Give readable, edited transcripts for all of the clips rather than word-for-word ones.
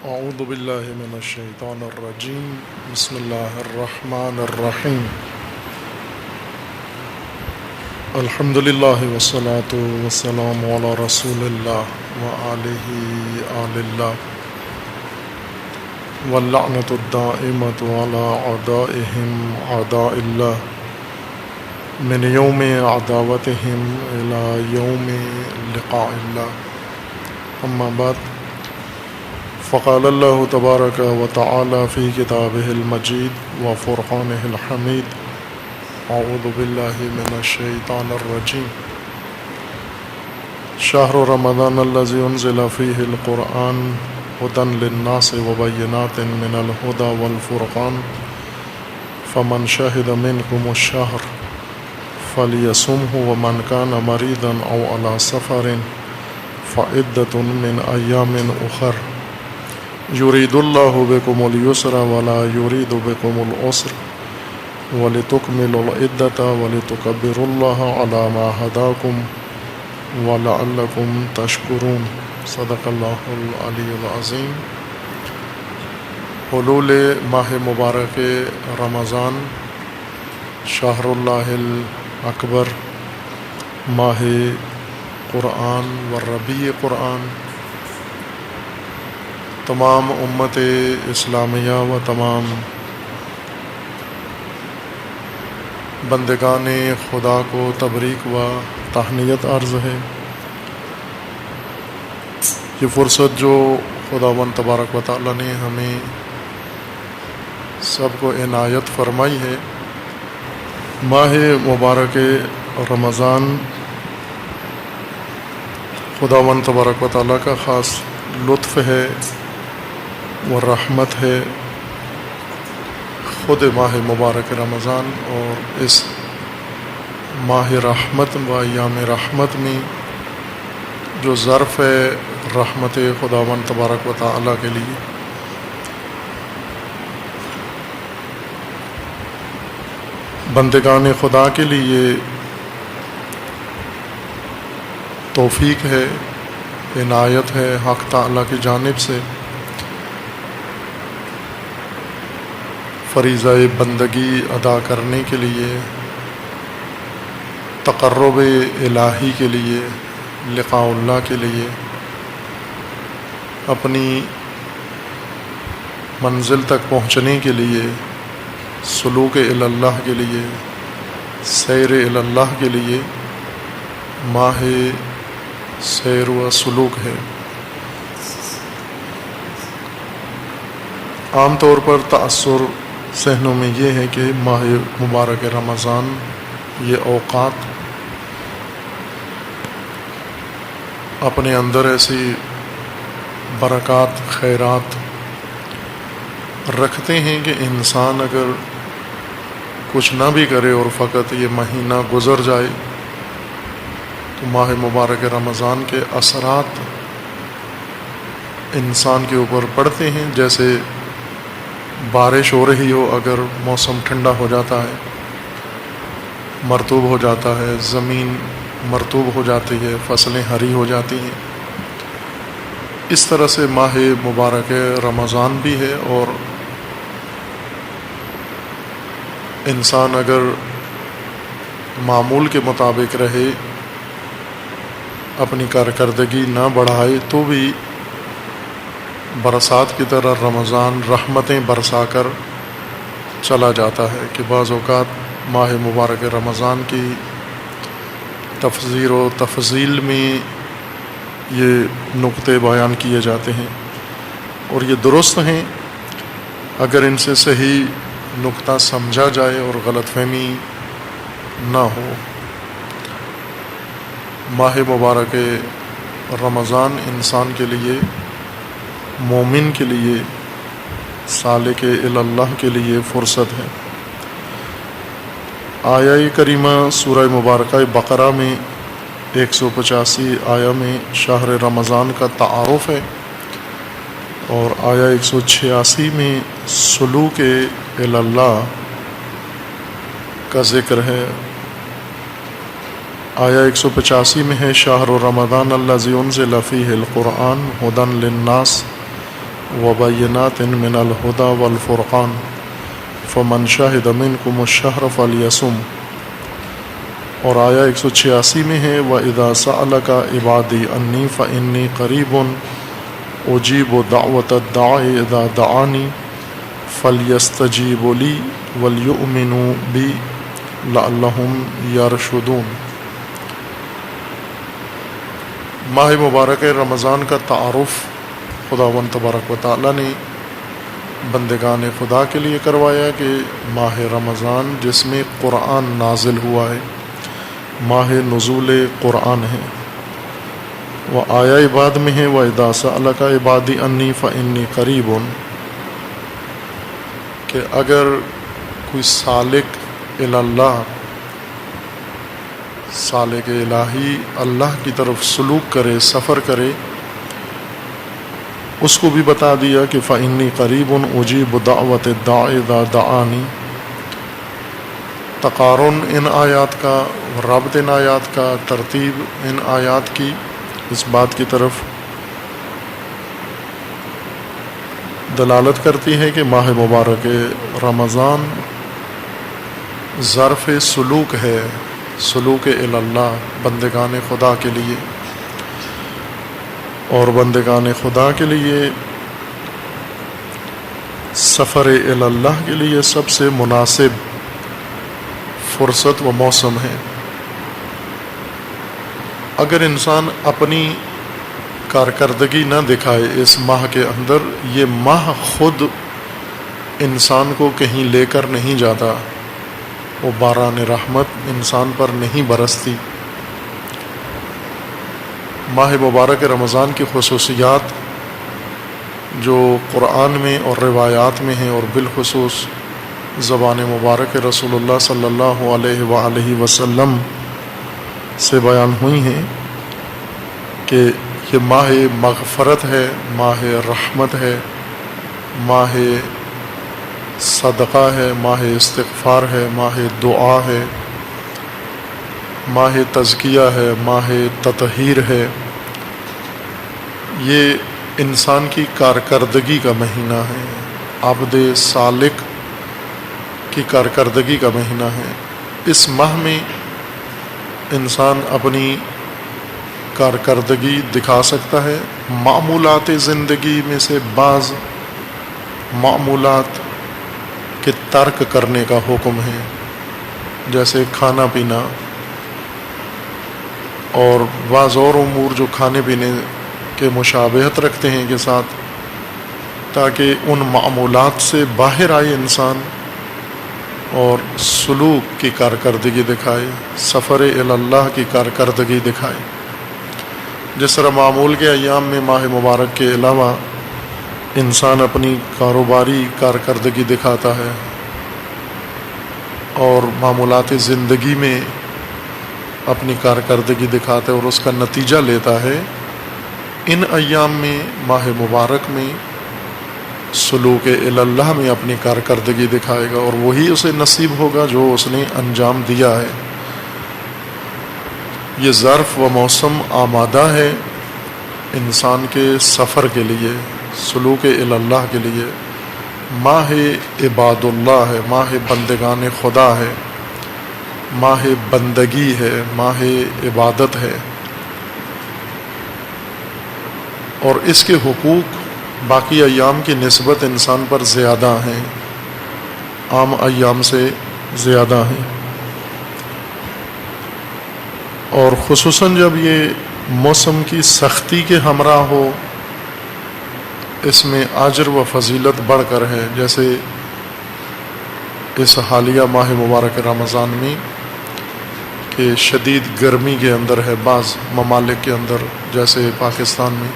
اعوذ باللہ من الشیطان الرجیم بسم اللہ الرحمن الرحیم الحمد للہ والصلاة والسلام علی رسول اللہ وآلہ آل اللہ واللعنۃ الدائمۃ علی اعدائہم اعداء اللہ من یوم عداوتہم الی یوم لقاء اللہ اما بعد فقال اللہ تبارک و تعالی فی کتابہ المجید و فرقانہ الحمید اعوذ باللہ من الشیطان الرجیم شہر رمضان الذی انزل فیہ القرآن ھدی للناس وبینات من الھدی والفرقان فمن شہد منکم الشہر فلیصمہ ومن کان مریضا او علی سفر فعدۃ من ایام اخر یرید اللہ بکم الیسر ولا یرید بکم العسر ولتکملوا العدۃ ولتکبروا اللہ علی ما ھداکم ولعلکم تشکرون صدق اللہ العلی العظیم۔ حلول ماہ مبارک رمضان، شہر اللہ الاکبر، ماہ قرآن و ربیع قرآن، تمام امت اسلامیہ و تمام بندگان خدا کو تبریک و تہنیت عرض ہے۔ یہ فرصت جو خداوند تبارک و تعالی نے ہمیں سب کو عنایت فرمائی ہے، ماہ مبارک رمضان خداوند تبارک و تعالی کا خاص لطف ہے و رحمت ہے۔ خود ماہ مبارک رمضان اور اس ماہ رحمت و ایام رحمت میں جو ظرف ہے رحمت خداوند تبارک و تعالی کے لیے، بندگان خدا کے لیے توفیق ہے، عنایت ہے حق تعالی کی جانب سے۔ فریضہ بندگی ادا کرنے کے لیے، تقرب الہی کے لیے، لقاء اللہ کے لیے، اپنی منزل تک پہنچنے کے لیے، سلوک الی اللہ کے لیے، سیر الی اللہ کے لیے ماہ سیر و سلوک ہے۔ عام طور پر تأثر ذہنوں میں یہ ہے کہ ماہ مبارک رمضان یہ اوقات اپنے اندر ایسی برکات خیرات رکھتے ہیں کہ انسان اگر کچھ نہ بھی کرے اور فقط یہ مہینہ گزر جائے تو ماہ مبارک رمضان کے اثرات انسان کے اوپر پڑتے ہیں۔ جیسے بارش ہو رہی ہو، اگر موسم ٹھنڈا ہو جاتا ہے، مرطوب ہو جاتا ہے، زمین مرطوب ہو جاتی ہے، فصلیں ہری ہو جاتی ہیں، اس طرح سے ماہ مبارک رمضان بھی ہے۔ اور انسان اگر معمول کے مطابق رہے، اپنی کارکردگی نہ بڑھائے، تو بھی برسات کی طرح رمضان رحمتیں برسا کر چلا جاتا ہے کہ بعض اوقات ماہ مبارک رمضان کی تفسیر و تفضیل میں یہ نقطے بیان کیے جاتے ہیں اور یہ درست ہیں اگر ان سے صحیح نقطہ سمجھا جائے اور غلط فہمی نہ ہو۔ ماہ مبارک رمضان انسان کے لیے، مومن کے لیے، سالک الی اللہ کے لیے فرصت ہے۔ آیہ کریمہ سورہ مبارکہ بقرہ میں 185 آیہ میں شہر رمضان کا تعارف ہے، اور آیہ 186 میں سلوک الی اللہ کا ذکر ہے۔ آیہ 185 میں ہے شہر رمضان الذی انزل فیہ القرآن ھدی للناس وبينات من الهدى والفرقان فمن شهد منكم الشهر فليصم. اور آیا 186 میں ہے وَإِذَا سَأَلَكَ عِبَادِي عَنِّي فَإِنِّي قَرِيبٌ أُجِيبُ دَعْوَةَ الدَّاعِ إِذَا دَعَانِ فَلْيَسْتَجِيبُوا لِي وَلْيُؤْمِنُوا بِي لَعَلَّهُمْ يَرْشُدُونَ. ماہ مبارک رمضان کا تعارف خداوند تبارک و تعالیٰ نے بندگان خدا کے لیے کروایا کہ ماہ رمضان جس میں قرآن نازل ہوا ہے، ماہ نزول قرآن ہے. وہ آیا بعد میں ہے وَإِذَا سَأَلَكَ عِبَادِي عَنِّي فَإِنِّي قَرِيبٌ، کہ اگر کوئی سالک اللہ، سالک الہی اللہ کی طرف سلوک کرے، سفر کرے، اس کو بھی بتا دیا کہ فَإِنِّي قَرِيبٌ أُجِيبُ دَعْوَةَ الدَّاعِ إِذَا دَعَانِ. تقارن ان آیات کا، ربط ان آیات کا، ترتیب ان آیات کی اس بات کی طرف دلالت کرتی ہے کہ ماہ مبارک رمضان ظرف سلوک ہے، سلوک اللہ بندگان خدا کے لیے. اور بندگان خدا کے لیے سفر اللہ کے لیے سب سے مناسب فرصت و موسم ہے. اگر انسان اپنی کارکردگی نہ دکھائے اس ماہ کے اندر، یہ ماہ خود انسان کو کہیں لے کر نہیں جاتا، وہ باران رحمت انسان پر نہیں برستی. ماہ مبارک رمضان کی خصوصیات جو قرآن میں اور روایات میں ہیں اور بالخصوص زبان مبارک رسول اللہ صلی اللہ علیہ وآلہ وسلم سے بیان ہوئی ہیں کہ یہ ماہ مغفرت ہے، ماہ رحمت ہے، ماہ صدقہ ہے، ماہ استغفار ہے، ماہ دعا ہے، ماہ تزکیہ ہے، ماہ تطہیر ہے. یہ انسان کی کارکردگی کا مہینہ ہے، عبد سالک کی کارکردگی کا مہینہ ہے. اس ماہ میں انسان اپنی کارکردگی دکھا سکتا ہے. معمولات زندگی میں سے بعض معمولات کے ترک کرنے کا حکم ہے، جیسے کھانا پینا اور بعض اور امور جو کھانے پینے کے مشابہت رکھتے ہیں کے ساتھ، تاکہ ان معمولات سے باہر آئے انسان اور سلوک کی کارکردگی دکھائے، سفر اللہ کی کارکردگی دکھائے. جس طرح معمول کے ایام میں ماہ مبارک کے علاوہ انسان اپنی کاروباری کارکردگی دکھاتا ہے اور معمولات زندگی میں اپنی کارکردگی دکھاتا ہے اور اس کا نتیجہ لیتا ہے، ان ایام میں ماہ مبارک میں سلوک اللہ میں اپنی کارکردگی دکھائے گا اور وہی اسے نصیب ہوگا جو اس نے انجام دیا ہے. یہ ظرف و موسم آمادہ ہے انسان کے سفر کے لیے، سلوک اللہ کے لیے. ماہ عباد اللہ ہے، ماہ بندگان خدا ہے، ماہ بندگی ہے، ماہ عبادت ہے. اور اس کے حقوق باقی ایام کی نسبت انسان پر زیادہ ہیں، عام ایام سے زیادہ ہیں. اور خصوصاً جب یہ موسم کی سختی کے ہمراہ ہو، اس میں اجر و فضیلت بڑھ کر ہے. جیسے اس حالیہ ماہ مبارک رمضان میں کہ شدید گرمی کے اندر ہے بعض ممالک کے اندر، جیسے پاکستان میں.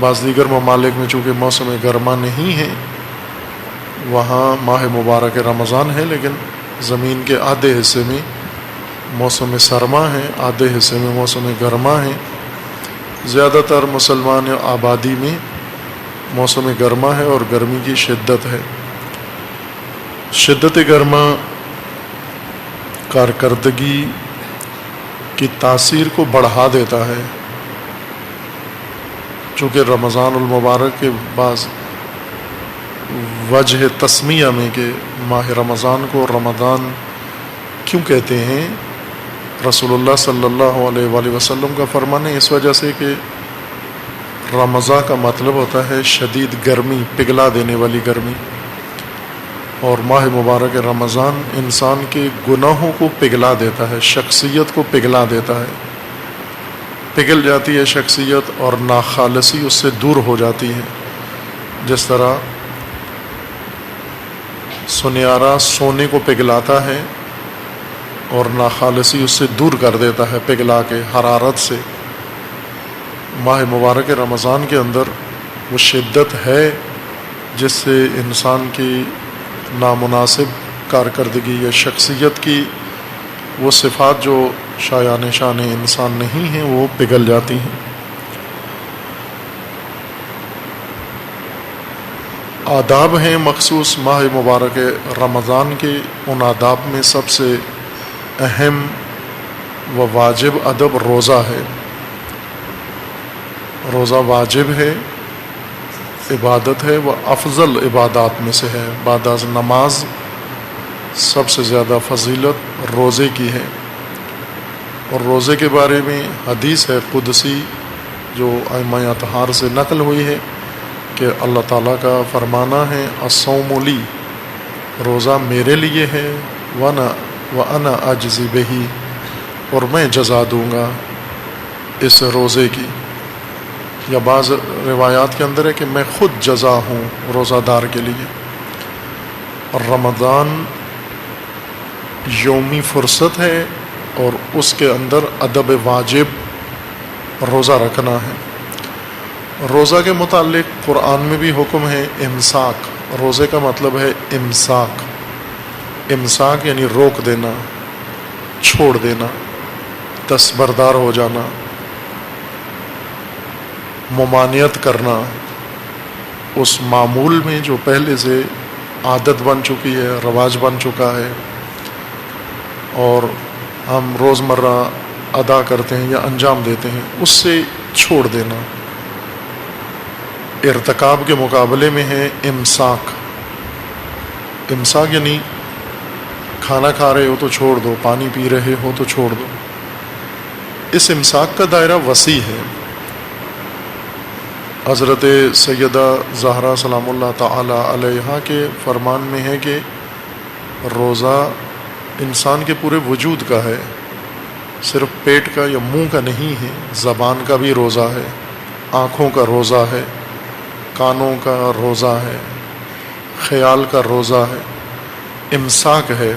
بعض دیگر ممالک میں چونکہ موسم گرما نہیں ہے، وہاں ماہ مبارک رمضان ہے، لیکن زمین کے آدھے حصے میں موسم سرما ہے، آدھے حصے میں موسم گرما ہے. زیادہ تر مسلمان آبادی میں موسم گرما ہے اور گرمی کی شدت ہے. شدت گرما کارکردگی کی تاثیر کو بڑھا دیتا ہے، چونکہ رمضان المبارک کے بعض وجہ تسمیہ میں کہ ماہ رمضان کو رمضان کیوں کہتے ہیں، رسول اللہ صلی اللہ علیہ وآلہ وسلم کا فرمان ہے اس وجہ سے کہ رمضان کا مطلب ہوتا ہے شدید گرمی، پگھلا دینے والی گرمی، اور ماہ مبارک رمضان انسان کے گناہوں کو پگھلا دیتا ہے، شخصیت کو پگھلا دیتا ہے، پگھل جاتی ہے شخصیت اور ناخالصی اس سے دور ہو جاتی ہے، جس طرح سنیارہ سونے کو پگھلاتا ہے اور ناخالصی اس سے دور کر دیتا ہے پگھلا کے حرارت سے۔ ماہ مبارک رمضان کے اندر وہ شدت ہے جس سے انسان کی نامناسب کارکردگی یا شخصیت کی وہ صفات جو شایان شان انسان نہیں ہیں وہ پگھل جاتی ہیں۔ آداب ہیں مخصوص ماہ مبارک رمضان کے، ان آداب میں سب سے اہم و واجب ادب روزہ ہے۔ روزہ واجب ہے، عبادت ہے، وہ افضل عبادات میں سے ہے، بعد از نماز سب سے زیادہ فضیلت روزے کی ہے۔ اور روزے کے بارے میں حدیث ہے قدسی جو ائمہ اطہار سے نقل ہوئی ہے کہ اللہ تعالیٰ کا فرمانا ہے الصوم لی، روزہ میرے لیے ہے، وَأَنَا أَجْزِي بِهِ، اور میں جزا دوں گا اس روزے کی۔ یا بعض روایات کے اندر ہے کہ میں خود جزا ہوں روزہ دار کے لیے۔ اور رمضان یومی فرصت ہے اور اس کے اندر ادب واجب روزہ رکھنا ہے۔ روزہ کے متعلق قرآن میں بھی حکم ہے امساک، روزے کا مطلب ہے امساک، امساک یعنی روک دینا، چھوڑ دینا، دستبردار ہو جانا، ممانعت کرنا اس معمول میں جو پہلے سے عادت بن چکی ہے، رواج بن چکا ہے اور ہم روزمرہ ادا کرتے ہیں یا انجام دیتے ہیں، اس سے چھوڑ دینا۔ ارتکاب کے مقابلے میں ہے امساک۔ امساک یعنی کھانا کھا رہے ہو تو چھوڑ دو، پانی پی رہے ہو تو چھوڑ دو۔ اس امساک کا دائرہ وسیع ہے۔ حضرت سیدہ زہرا سلام اللہ تعالی علیہا کے فرمان میں ہے کہ روزہ انسان کے پورے وجود کا ہے، صرف پیٹ کا یا منہ کا نہیں ہے، زبان کا بھی روزہ ہے، آنکھوں کا روزہ ہے، کانوں کا روزہ ہے، خیال کا روزہ ہے، امساک ہے۔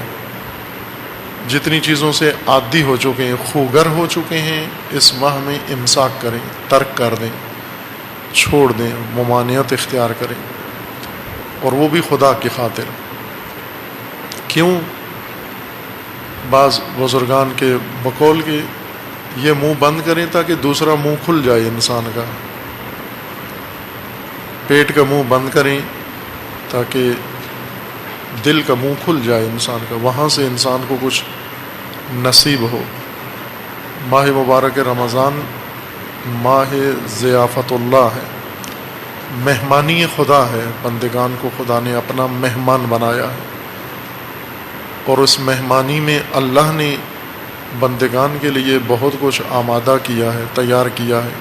جتنی چیزوں سے عادی ہو چکے ہیں، خوگر ہو چکے ہیں، اس ماہ میں امساک کریں، ترک کر دیں، چھوڑ دیں، ممانعت اختیار کریں، اور وہ بھی خدا کی خاطر۔ کیوں؟ بعض بزرگان کے بقول کے یہ منہ بند کریں تاکہ دوسرا منہ کھل جائے انسان کا، پیٹ کا منہ بند کریں تاکہ دل کا منہ کھل جائے انسان کا، وہاں سے انسان کو کچھ نصیب ہو۔ ماہ مبارک رمضان ماہ ضیافت اللہ ہے، مہمانی خدا ہے، بندگان کو خدا نے اپنا مہمان بنایا ہے، اور اس مہمانی میں اللہ نے بندگان کے لیے بہت کچھ آمادہ کیا ہے، تیار کیا ہے۔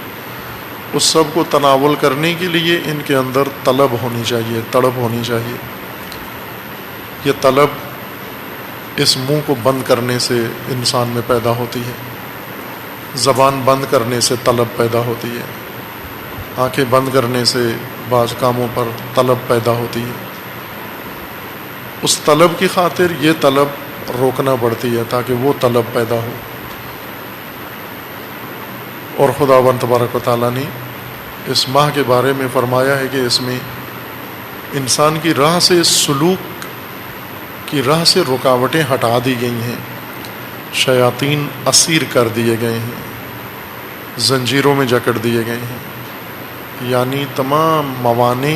اس سب کو تناول کرنے کے لیے ان کے اندر طلب ہونی چاہیے، تڑپ ہونی چاہیے۔ یہ طلب اس منہ کو بند کرنے سے انسان میں پیدا ہوتی ہے، زبان بند کرنے سے طلب پیدا ہوتی ہے، آنکھیں بند کرنے سے بعض کاموں پر طلب پیدا ہوتی ہے۔ اس طلب کی خاطر یہ طلب روکنا پڑتی ہے تاکہ وہ طلب پیدا ہو۔ اور خداوند تبارک و تعالیٰ نے اس ماہ کے بارے میں فرمایا ہے کہ اس میں انسان کی راہ سے، سلوک کی راہ سے رکاوٹیں ہٹا دی گئی ہیں، شیاطین اسیر کر دیے گئے ہیں، زنجیروں میں جکڑ دیے گئے ہیں، یعنی تمام موانع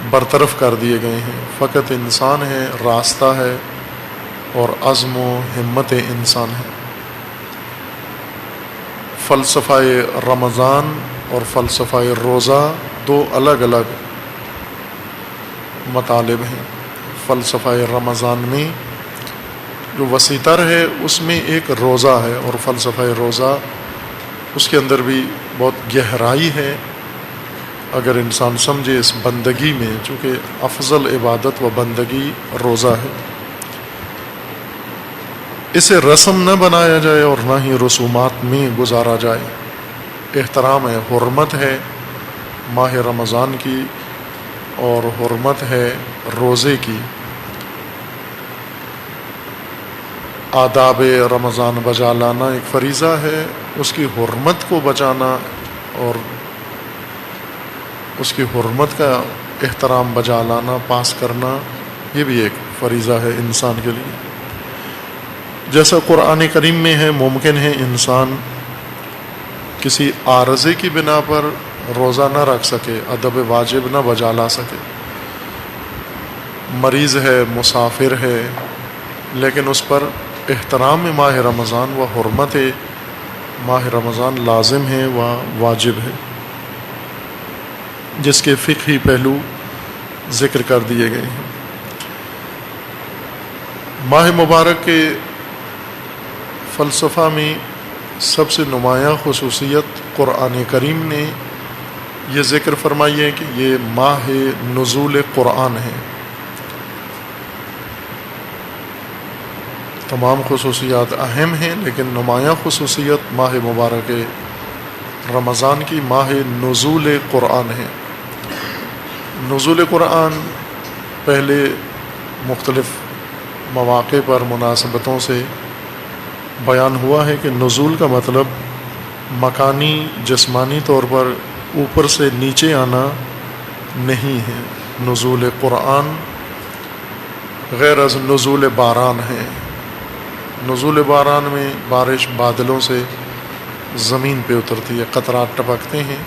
برطرف کر دیے گئے ہیں۔ فقط انسان ہے، راستہ ہے اور عزم و ہمت انسان ہے۔ فلسفہ رمضان اور فلسفہ روزہ دو الگ الگ مطالب ہیں۔ فلسفہ رمضان میں جو وسیع تر ہے اس میں ایک روزہ ہے، اور فلسفہ روزہ اس کے اندر بھی بہت گہرائی ہے اگر انسان سمجھے اس بندگی میں، چونکہ افضل عبادت و بندگی روزہ ہے۔ اسے رسم نہ بنایا جائے اور نہ ہی رسومات میں گزارا جائے۔ احترام ہے، حرمت ہے ماہ رمضان کی اور حرمت ہے روزے کی۔ آداب رمضان بجا لانا ایک فریضہ ہے، اس کی حرمت کو بچانا اور اس کی حرمت کا احترام بجا لانا، پاس کرنا، یہ بھی ایک فریضہ ہے انسان کے لیے۔ جیسا قرآن کریم میں ہے، ممکن ہے انسان کسی عارضے کی بنا پر روزہ نہ رکھ سکے، ادب واجب نہ بجا لا سکے، مریض ہے، مسافر ہے، لیکن اس پر احترام ماہ رمضان و حرمت ماہ رمضان لازم ہے و واجب ہے، جس کے فقہی پہلو ذکر کر دیے گئے ہیں۔ ماہ مبارک کے فلسفہ میں سب سے نمایاں خصوصیت قرآن کریم نے یہ ذکر فرمائی ہے کہ یہ ماہ نزول قرآن ہے۔ تمام خصوصیات اہم ہیں، لیکن نمایاں خصوصیت ماہ مبارک رمضان کی ماہ نزول قرآن ہے۔ نزول قرآن پہلے مختلف مواقع پر مناسبتوں سے بیان ہوا ہے کہ نزول کا مطلب مکانی جسمانی طور پر اوپر سے نیچے آنا نہیں ہے۔ نزول قرآن غیر از نزول باران ہے۔ نزول باران میں بارش بادلوں سے زمین پہ اترتی ہے، قطرات ٹپکتے ہیں،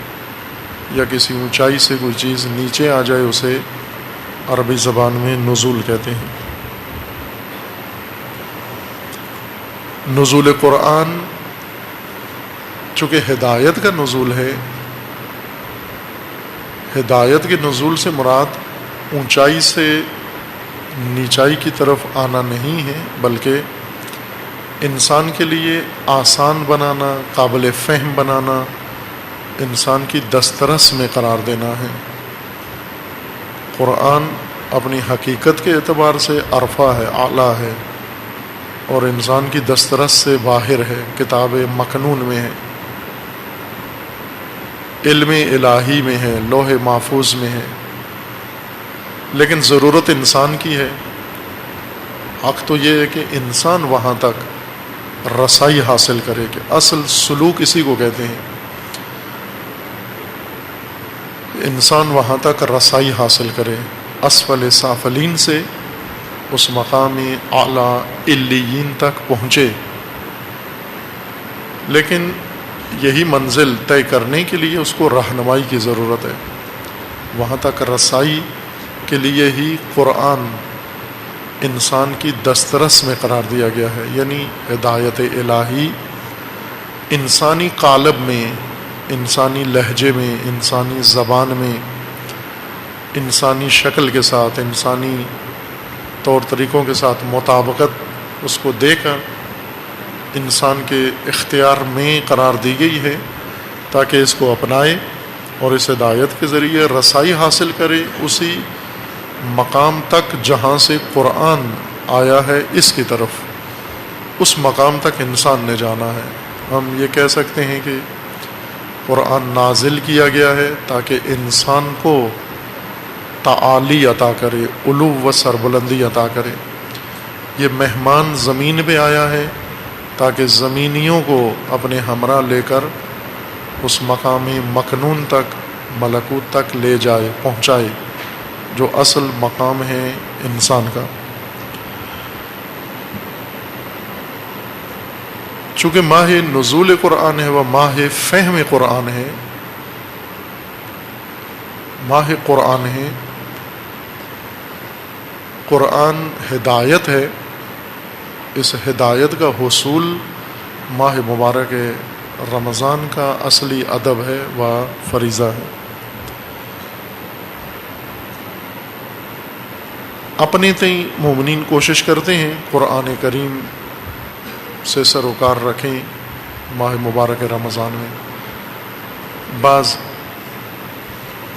یا کسی اونچائی سے کوئی چیز نیچے آ جائے، اسے عربی زبان میں نزول کہتے ہیں۔ نزول قرآن چونکہ ہدایت کا نزول ہے، ہدایت کے نزول سے مراد اونچائی سے نیچائی کی طرف آنا نہیں ہے، بلکہ انسان کے لیے آسان بنانا، قابل فہم بنانا، انسان کی دسترس میں قرار دینا ہے۔ قرآن اپنی حقیقت کے اعتبار سے عرفہ ہے، اعلیٰ ہے، اور انسان کی دسترس سے باہر ہے، کتاب مکنون میں ہے، علم الہی میں ہے، لوح محفوظ میں ہے، لیکن ضرورت انسان کی ہے۔ حق تو یہ ہے کہ انسان وہاں تک رسائی حاصل کرے، کہ اصل سلوک اسی کو کہتے ہیں، انسان وہاں تک رسائی حاصل کرے، اسفل سافلین سے اس مقام اعلیٰ علیین تک پہنچے۔ لیکن یہی منزل طے کرنے کے لیے اس کو رہنمائی کی ضرورت ہے۔ وہاں تک رسائی کے لیے ہی قرآن انسان کی دسترس میں قرار دیا گیا ہے، یعنی ہدایت الہی انسانی قالب میں، انسانی لہجے میں، انسانی زبان میں، انسانی شکل کے ساتھ، انسانی طور طریقوں کے ساتھ مطابقت اس کو دے کر انسان کے اختیار میں قرار دی گئی ہے، تاکہ اس کو اپنائے اور اس ہدایت کے ذریعے رسائی حاصل کرے اسی مقام تک جہاں سے قرآن آیا ہے، اس کی طرف، اس مقام تک انسان نے جانا ہے۔ ہم یہ کہہ سکتے ہیں کہ قرآن نازل کیا گیا ہے تاکہ انسان کو تعالی عطا کرے، علو و سربلندی عطا کرے۔ یہ مہمان زمین پہ آیا ہے تاکہ زمینیوں کو اپنے ہمراہ لے کر اس مقام مکنون تک، ملکوت تک لے جائے، پہنچائے، جو اصل مقام ہے انسان کا۔ چونکہ ماہ نزول قرآن ہے وہ ماہ فہم قرآن ہے، ماہ قرآن ہے، قرآن ہدایت ہے، اس ہدایت کا حصول ماہ مبارک رمضان کا اصلی ادب ہے و فریضہ ہے۔ اپنے تئیں مومنین کوشش کرتے ہیں قرآن کریم سے سروکار رکھیں ماہ مبارک رمضان میں۔ بعض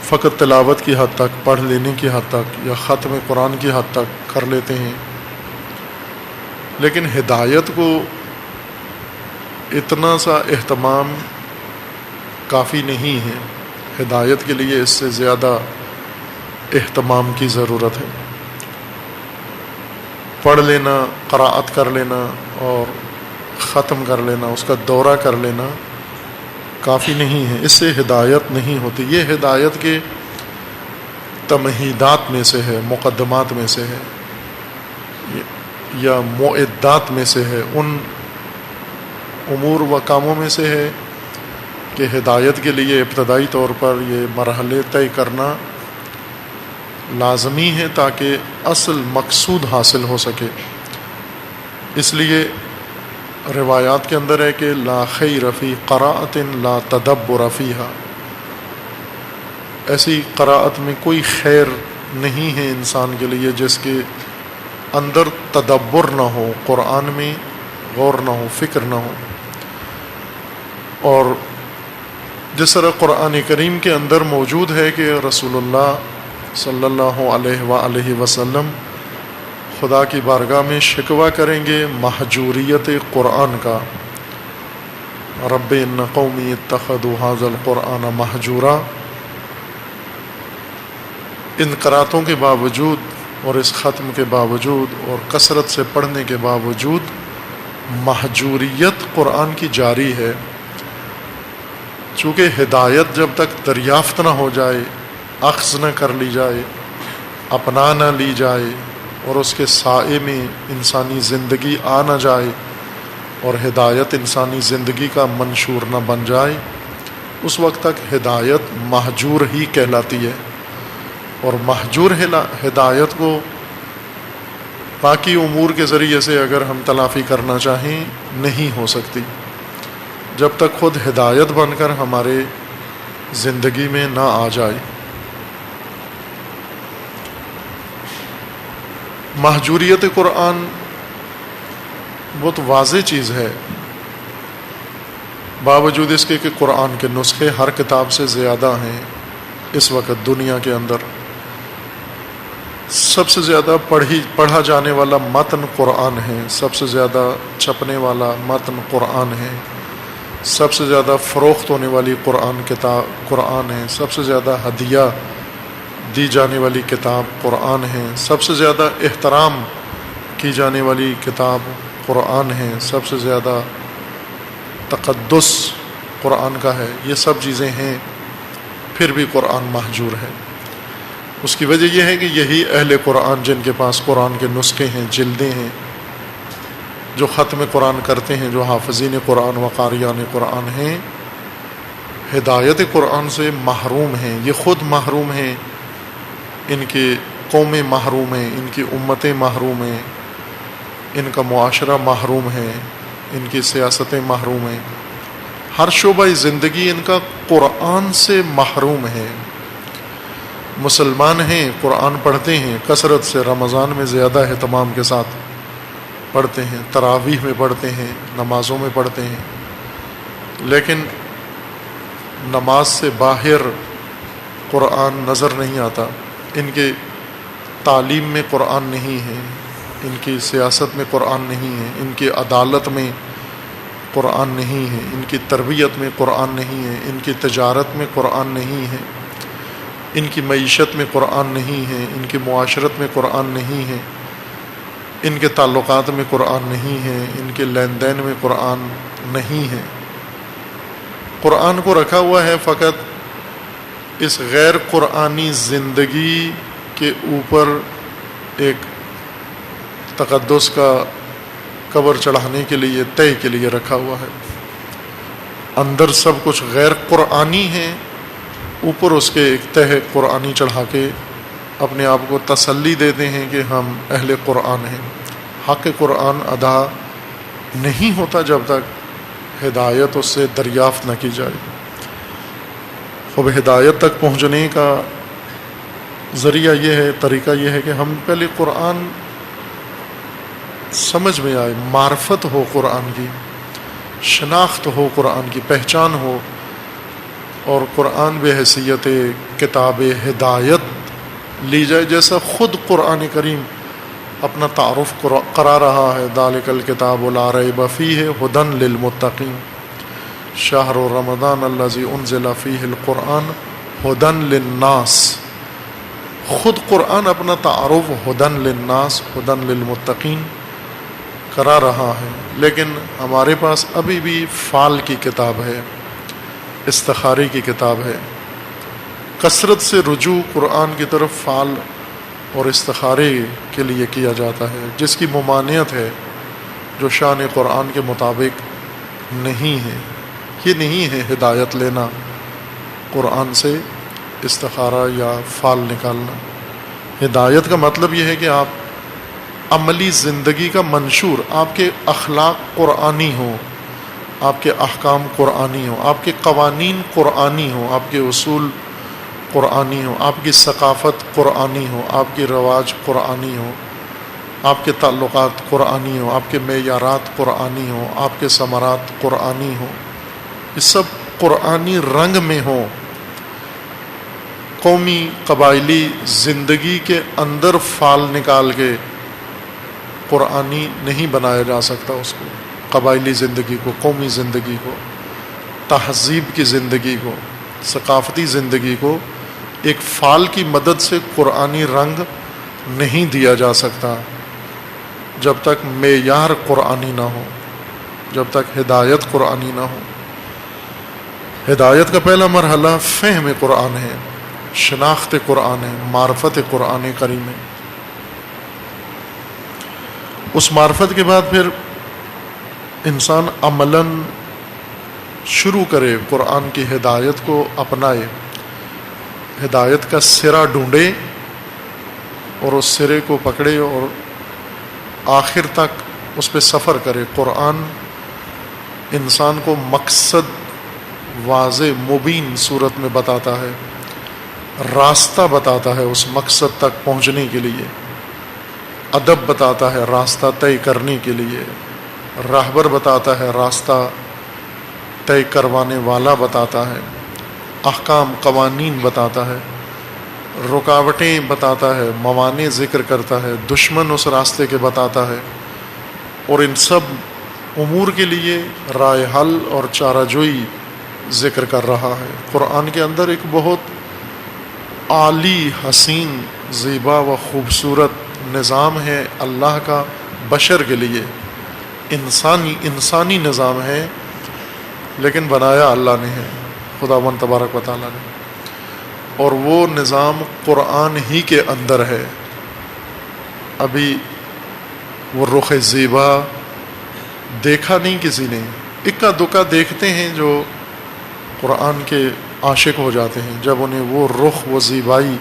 فقط تلاوت کی حد تک، پڑھ لینے کی حد تک یا ختم قرآن کی حد تک کر لیتے ہیں، لیکن ہدایت کو اتنا سا اہتمام کافی نہیں ہے۔ ہدایت کے لیے اس سے زیادہ اہتمام کی ضرورت ہے۔ پڑھ لینا، قراءت کر لینا اور ختم کر لینا، اس کا دورہ کر لینا کافی نہیں ہے، اس سے ہدایت نہیں ہوتی۔ یہ ہدایت کے تمہیدات میں سے ہے، مقدمات میں سے ہے یا معدات میں سے ہے، ان امور و کاموں میں سے ہے کہ ہدایت کے لیے ابتدائی طور پر یہ مرحلے طے کرنا لازمی ہے تاکہ اصل مقصود حاصل ہو سکے۔ اس لیے روایات کے اندر ہے کہ لا خیر فی قراءۃ لا تدبر فیہا، ایسی قراءت میں کوئی خیر نہیں ہے انسان کے لیے جس کے اندر تدبر نہ ہو، قرآن میں غور نہ ہو، فکر نہ ہو۔ اور جس طرح قرآن کریم کے اندر موجود ہے کہ رسول اللہ صلی اللہ علیہ وآلہ وسلم خدا کی بارگاہ میں شکوہ کریں گے مہجوریت قرآن کا، رب ان قومی اتخذوا ھذا القرآن مہجورا۔ ان قراتوں کے باوجود اور اس ختم کے باوجود اور کثرت سے پڑھنے کے باوجود مہجوریت قرآن کی جاری ہے، چونکہ ہدایت جب تک دریافت نہ ہو جائے، اخذ نہ کر لی جائے، اپنا نہ لی جائے اور اس کے سائے میں انسانی زندگی آ نہ جائے اور ہدایت انسانی زندگی کا منشور نہ بن جائے، اس وقت تک ہدایت مہجور ہی کہلاتی ہے۔ اور مہجور ہدایت کو باقی امور کے ذریعے سے اگر ہم تلافی کرنا چاہیں نہیں ہو سکتی جب تک خود ہدایت بن کر ہمارے زندگی میں نہ آ جائے۔ مہجوریت قرآن بہت واضح چیز ہے، باوجود اس کے کہ قرآن کے نسخے ہر کتاب سے زیادہ ہیں اس وقت دنیا کے اندر۔ سب سے زیادہ پڑھا جانے والا متن قرآن ہے، سب سے زیادہ چھپنے والا متن قرآن ہے، سب سے زیادہ فروخت ہونے والی قرآن ہے، سب سے زیادہ ہدیہ دی جانے والی کتاب قرآن ہے، سب سے زیادہ احترام کی جانے والی کتاب قرآن ہے، سب سے زیادہ تقدس قرآن کا ہے۔ یہ سب چیزیں ہیں، پھر بھی قرآن مہجور ہے۔ اس کی وجہ یہ ہے کہ یہی اہل قرآن جن کے پاس قرآن کے نسخے ہیں، جلدیں ہیں، جو ختم قرآن کرتے ہیں، جو حافظین قرآن و قاریان قرآن ہیں، ہدایت قرآن سے محروم ہیں۔ یہ خود محروم ہیں، ان کی قومیں محروم ہیں، ان کی امتیں محروم ہیں، ان کا معاشرہ محروم ہے، ان کی سیاستیں محروم ہیں، ہر شعبہ زندگی ان کا قرآن سے محروم ہے۔ مسلمان ہیں، قرآن پڑھتے ہیں کثرت سے، رمضان میں زیادہ اہتمام کے ساتھ پڑھتے ہیں، تراویح میں پڑھتے ہیں، نمازوں میں پڑھتے ہیں، لیکن نماز سے باہر قرآن نظر نہیں آتا۔ ان کے تعلیم میں قرآن نہیں ہے، ان کی سیاست میں قرآن نہیں ہے، ان کی عدالت میں قرآن نہیں ہے، ان کی تربیت میں قرآن نہیں ہے، ان کی تجارت میں قرآن نہیں ہے، ان کی معیشت میں قرآن نہیں ہے، ان کی معاشرت میں قرآن نہیں ہے، ان کے تعلقات میں قرآن نہیں ہے، ان کے لین دین میں قرآن نہیں ہے۔ قرآن کو رکھا ہوا ہے فقط اس غیر قرآنی زندگی کے اوپر ایک تقدس کا کور چڑھانے کے لیے، طے کے لیے رکھا ہوا ہے۔ اندر سب کچھ غیر قرآنی ہے، اوپر اس کے ایک تہ قرآنی چڑھا کے اپنے آپ کو تسلی دیتے ہیں کہ ہم اہل قرآن ہیں۔ حق قرآن ادا نہیں ہوتا جب تک ہدایت اس سے دریافت نہ کی جائے۔ اب ہدایت تک پہنچنے کا ذریعہ یہ ہے، طریقہ یہ ہے کہ ہم پہلے قرآن سمجھ میں آئے، معرفت ہو قرآن کی، شناخت ہو قرآن کی، پہچان ہو، اور قرآن بحیثیت کتاب ہدایت لی جائے، جیسا خود قرآن کریم اپنا تعارف کرا رہا ہے۔ ذالک الکتاب لا ریب فیہ ھدی للمتقین شہر رمضان الذی انزل فیہ القرآن ھدی للناس۔ خود قرآن اپنا تعارف ھدی للناس، ھدی للمتقین کرا رہا ہے، لیکن ہمارے پاس ابھی بھی فال کی کتاب ہے، استخاری کی کتاب ہے۔ کثرت سے رجوع قرآن کی طرف فال اور استخارے کے لیے کیا جاتا ہے، جس کی ممانعت ہے، جو شان قرآن کے مطابق نہیں ہے۔ یہ نہیں ہے ہدایت لینا قرآن سے، استخارہ یا فال نکالنا۔ ہدایت کا مطلب یہ ہے کہ آپ عملی زندگی کا منشور، آپ کے اخلاق قرآنی ہوں، آپ کے احکام قرآنی ہوں، آپ کے قوانین قرآنی ہوں، آپ کے اصول قرآنی ہوں، آپ کی ثقافت قرآنی ہو، آپ کی رواج قرآنی ہو، آپ کے تعلقات قرآنی ہوں، آپ کے معیارات قرآنی ہوں، آپ کے ثمرات قرآنی ہوں، یہ سب قرآنی رنگ میں ہوں۔ قومی قبائلی زندگی کے اندر فال نکال کے قرآنی نہیں بنایا جا سکتا اس کو، قبائلی زندگی کو، قومی زندگی کو، تہذیب کی زندگی کو، ثقافتی زندگی کو ایک فال کی مدد سے قرآنی رنگ نہیں دیا جا سکتا جب تک معیار قرآنی نہ ہو، جب تک ہدایت قرآنی نہ ہو۔ ہدایت کا پہلا مرحلہ فہم قرآن ہے، شناخت قرآن ہے، معرفت قرآن کریم ہے۔ اس معرفت کے بعد پھر انسان عملاً شروع کرے، قرآن کی ہدایت کو اپنائے، ہدایت کا سرا ڈھونڈے اور اس سرے کو پکڑے اور آخر تک اس پہ سفر کرے۔ قرآن انسان کو مقصد واضح مبین صورت میں بتاتا ہے، راستہ بتاتا ہے اس مقصد تک پہنچنے کے لیے، ادب بتاتا ہے راستہ طے کرنے کے لیے، راہبر بتاتا ہے راستہ طے کروانے والا بتاتا ہے، احکام قوانین بتاتا ہے، رکاوٹیں بتاتا ہے، موانع ذکر کرتا ہے، دشمن اس راستے کے بتاتا ہے، اور ان سب امور کے لیے رائے حل اور چارہ جوئی ذکر کر رہا ہے۔ قرآن کے اندر ایک بہت عالی، حسین، زیبا و خوبصورت نظام ہے اللہ کا بشر کے لیے، انسانی نظام ہے، لیکن بنایا اللہ نے ہے، خداوند تبارک و تعالیٰ نے، اور وہ نظام قرآن ہی کے اندر ہے۔ ابھی وہ رخ زیبا دیکھا نہیں کسی نے، اکا دکا دیکھتے ہیں جو قرآن کے عاشق ہو جاتے ہیں، جب انہیں وہ رخ، وہ زیبائی،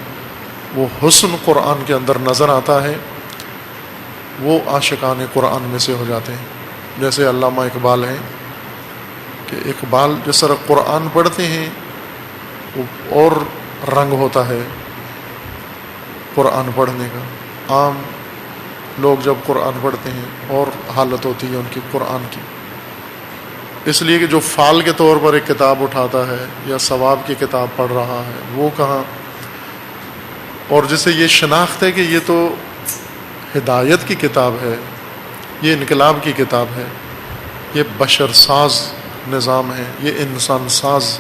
وہ حسن قرآن کے اندر نظر آتا ہے، وہ عاشقان قرآن میں سے ہو جاتے ہیں۔ جیسے علامہ اقبال ہیں کہ اقبال جس طرح قرآن پڑھتے ہیں وہ اور رنگ ہوتا ہے قرآن پڑھنے کا، عام لوگ جب قرآن پڑھتے ہیں اور حالت ہوتی ہے ان کی قرآن کی، اس لیے کہ جو فال کے طور پر ایک کتاب اٹھاتا ہے یا ثواب کی کتاب پڑھ رہا ہے وہ کہاں، اور جسے یہ شناخت ہے کہ یہ تو ہدایت کی کتاب ہے، یہ انقلاب کی کتاب ہے، یہ بشر ساز نظام ہے، یہ انسان ساز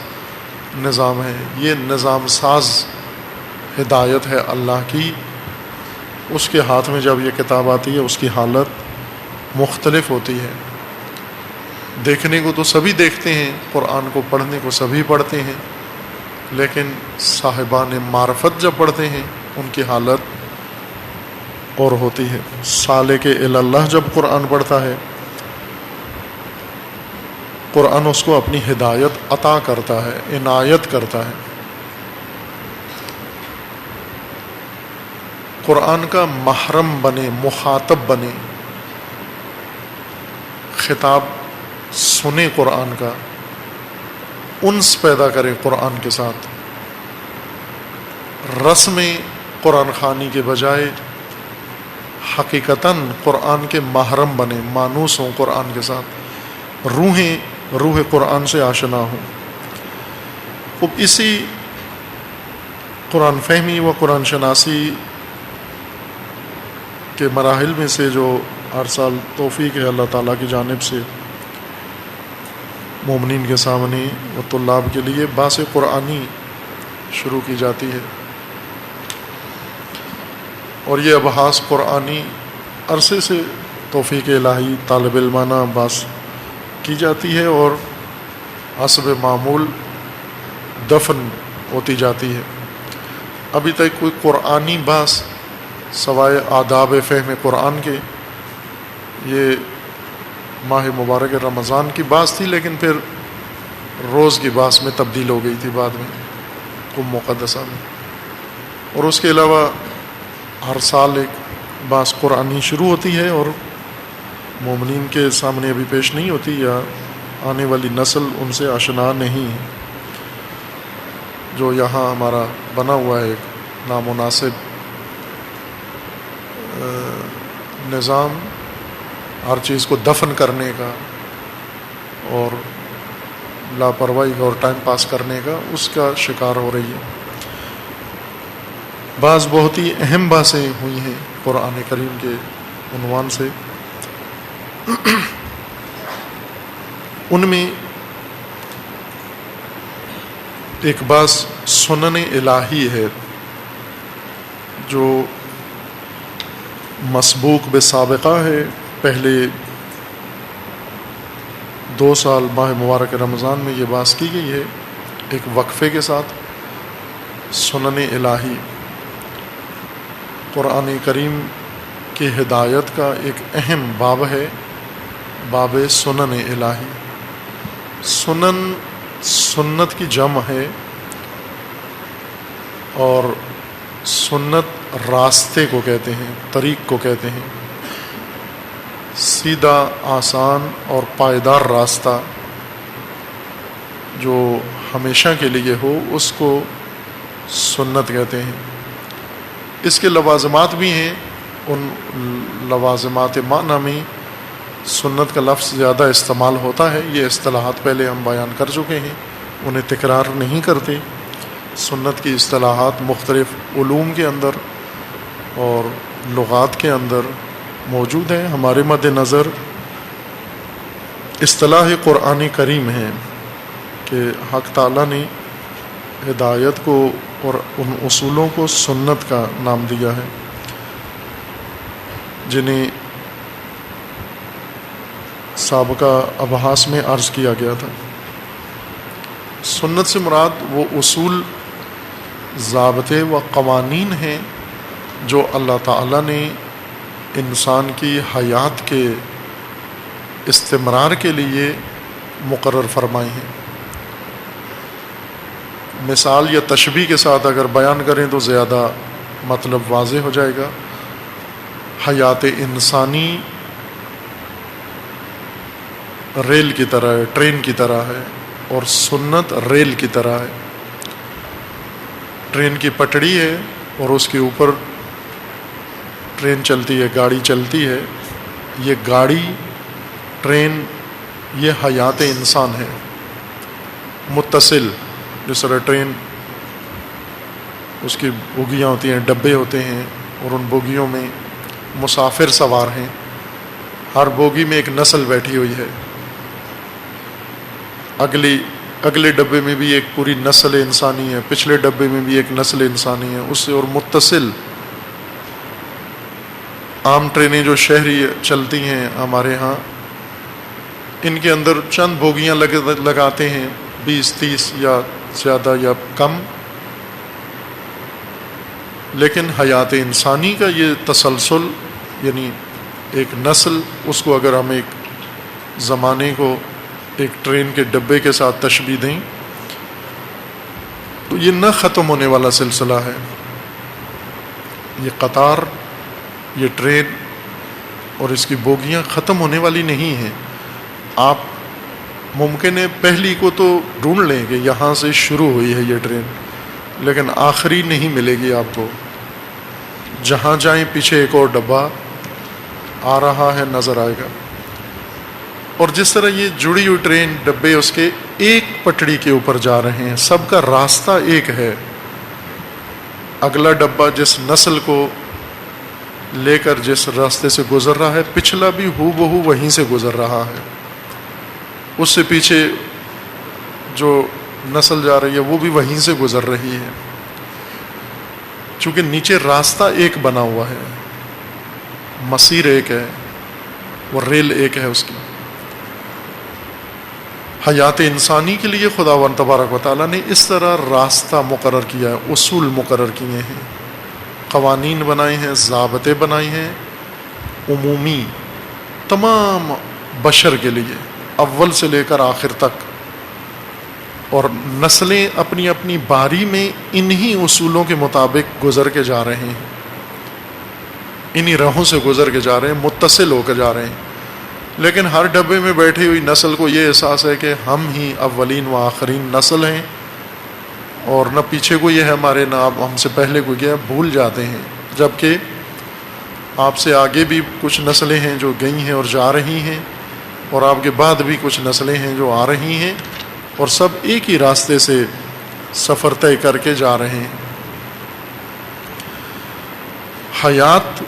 نظام ہے، یہ نظام ساز ہدایت ہے اللہ کی، اس کے ہاتھ میں جب یہ کتاب آتی ہے اس کی حالت مختلف ہوتی ہے۔ دیکھنے کو تو سبھی دیکھتے ہیں، قرآن کو پڑھنے کو سبھی پڑھتے ہیں، لیکن صاحبان معرفت جب پڑھتے ہیں ان کی حالت اور ہوتی ہے۔ سالک اللہ جب قرآن پڑھتا ہے، قرآن اس کو اپنی ہدایت عطا کرتا ہے، عنایت کرتا ہے۔ قرآن کا محرم بنے، مخاطب بنے، خطاب سنیں قرآن کا، انس پیدا کریں قرآن کے ساتھ، رسم قرآن خوانی کے بجائے حقیقتاً قرآن کے محرم بنے، مانوس ہوں قرآن کے ساتھ، روح قرآن سے آشنا ہوں۔ اب اسی قرآن فہمی و قرآن شناسی کے مراحل میں سے جو ہر سال توفیق ہے اللہ تعالیٰ کی جانب سے مومنین کے سامنے و طلاب کے لیے باس قرآنی شروع کی جاتی ہے، اور یہ ابحاث قرآنی عرصے سے توفیق الہی طالب علمانہ باس کی جاتی ہے اور حسب معمول دفن ہوتی جاتی ہے۔ ابھی تک کوئی قرآنی باس سوائے آداب فہم قرآن کے، یہ ماہ مبارک رمضان کی باس تھی، لیکن پھر روز کی باس میں تبدیل ہو گئی تھی بعد میں قم مقدسہ میں، اور اس کے علاوہ ہر سال ایک باس قرآنی شروع ہوتی ہے اور مومنین کے سامنے ابھی پیش نہیں ہوتی، یا آنے والی نسل ان سے آشنا نہیں ہے۔ جو یہاں ہمارا بنا ہوا ہے ایک نامناسب نظام، ہر چیز کو دفن کرنے کا اور لاپرواہی کا اور ٹائم پاس کرنے کا، اس کا شکار ہو رہی ہے۔ بعض بہت ہی اہم باتیں ہوئی ہیں قرآن کریم کے عنوان سے، ان میں ایک بات سنن الہی ہے جو مسبوق بسابقہ ہے۔ پہلے 2 سال ماہ مبارک رمضان میں یہ بات کی گئی ہے ایک وقفے کے ساتھ۔ سنن الہی قرآن کریم کی ہدایت کا ایک اہم باب ہے، باب سنن الہی۔ سنن سنت کی جمع ہے، اور سنت راستے کو کہتے ہیں، طریق کو کہتے ہیں، سیدھا آسان اور پائیدار راستہ جو ہمیشہ کے لیے ہو اس کو سنت کہتے ہیں۔ اس کے لوازمات بھی ہیں، ان لوازمات معنی میں سنت کا لفظ زیادہ استعمال ہوتا ہے، یہ اصطلاحات پہلے ہم بیان کر چکے ہیں، انہیں تکرار نہیں کرتے۔ سنت کی اصطلاحات مختلف علوم کے اندر اور لغات کے اندر موجود ہیں۔ ہمارے مد نظر اصطلاح قرآن کریم ہے کہ حق تعالیٰ نے ہدایت کو اور ان اصولوں کو سنت کا نام دیا ہے، جنہیں سابقہ ابحاث میں عرض کیا گیا تھا۔ سنت سے مراد وہ اصول، ضابطے و قوانین ہیں جو اللہ تعالیٰ نے انسان کی حیات کے استمرار کے لیے مقرر فرمائے ہیں۔ مثال یا تشبیہ کے ساتھ اگر بیان کریں تو زیادہ مطلب واضح ہو جائے گا۔ حیات انسانی ریل کی طرح ہے، ٹرین کی طرح ہے، اور سنت ریل کی طرح ہے۔ ٹرین کی پٹڑی ہے اور اس کے اوپر ٹرین چلتی ہے، گاڑی چلتی ہے۔ یہ گاڑی، ٹرین، یہ حیات انسان ہے متصل۔ جس طرح ٹرین، اس کی بوگیاں ہوتی ہیں، ڈبے ہوتے ہیں، اور ان بوگیوں میں مسافر سوار ہیں۔ ہر بوگی میں ایک نسل بیٹھی ہوئی ہے، اگلے ڈبے میں بھی ایک پوری نسل انسانی ہے، پچھلے ڈبے میں بھی ایک نسل انسانی ہے، اس سے اور متصل۔ عام ٹرینیں جو شہری چلتی ہیں ہمارے ہاں، ان کے اندر چند بوگیاں لگاتے ہیں، 20-30 یا زیادہ یا کم، لیکن حیات انسانی کا یہ تسلسل، یعنی ایک نسل، اس کو اگر ہم ایک زمانے کو ایک ٹرین کے ڈبے کے ساتھ تشبیہ دیں تو یہ نہ ختم ہونے والا سلسلہ ہے۔ یہ قطار، یہ ٹرین اور اس کی بوگیاں ختم ہونے والی نہیں ہیں۔ آپ ممکن ہے پہلی کو تو ڈھونڈ لیں کہ یہاں سے شروع ہوئی ہے یہ ٹرین، لیکن آخری نہیں ملے گی آپ کو. جہاں جائیں پیچھے ایک اور ڈبہ آ رہا ہے نظر آئے گا. اور جس طرح یہ جڑی ہوئی ٹرین، ڈبے اس کے ایک پٹڑی کے اوپر جا رہے ہیں، سب کا راستہ ایک ہے. اگلا ڈبہ جس نسل کو لے کر جس راستے سے گزر رہا ہے، پچھلا بھی ہو بہو وہیں سے گزر رہا ہے. اس سے پیچھے جو نسل جا رہی ہے وہ بھی وہیں سے گزر رہی ہے، چونکہ نیچے راستہ ایک بنا ہوا ہے، مسیر ایک ہے، وہ ریل ایک ہے اس کی. حیات انسانی کے لیے خداوند تبارک و تعالیٰ نے اس طرح راستہ مقرر کیا ہے، اصول مقرر کیے ہیں، قوانین بنائے ہیں، ضابطے بنائے ہیں، عمومی تمام بشر کے لیے، اول سے لے کر آخر تک. اور نسلیں اپنی اپنی باری میں انہی اصولوں کے مطابق گزر کے جا رہے ہیں، انہی راہوں سے گزر کے جا رہے ہیں، متصل ہو کے جا رہے ہیں. لیکن ہر ڈبے میں بیٹھی ہوئی نسل کو یہ احساس ہے کہ ہم ہی اولین و آخرین نسل ہیں، اور نہ پیچھے کوئی ہے ہمارے، نہ ہم سے پہلے کوئی گیا. بھول جاتے ہیں جبکہ آپ سے آگے بھی کچھ نسلیں ہیں جو گئی ہیں اور جا رہی ہیں، اور آپ کے بعد بھی کچھ نسلیں ہیں جو آ رہی ہیں، اور سب ایک ہی راستے سے سفر طے کر کے جا رہے ہیں. حیات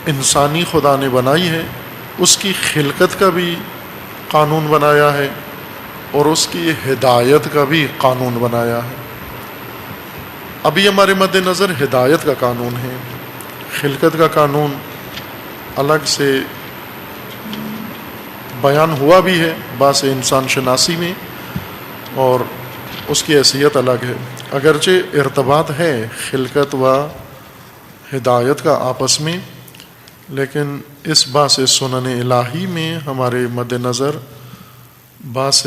انسانی خدا نے بنائی ہے، اس کی خلقت کا بھی قانون بنایا ہے، اور اس کی ہدایت کا بھی قانون بنایا ہے. ابھی ہمارے مد نظر ہدایت کا قانون ہے، خلقت کا قانون الگ سے بیان ہوا بھی ہے باس انسان شناسی میں، اور اس کی حیثیت الگ ہے. اگرچہ ارتباط ہے خلقت و ہدایت کا آپس میں، لیکن اس باس سنن الہی میں ہمارے مد نظر باس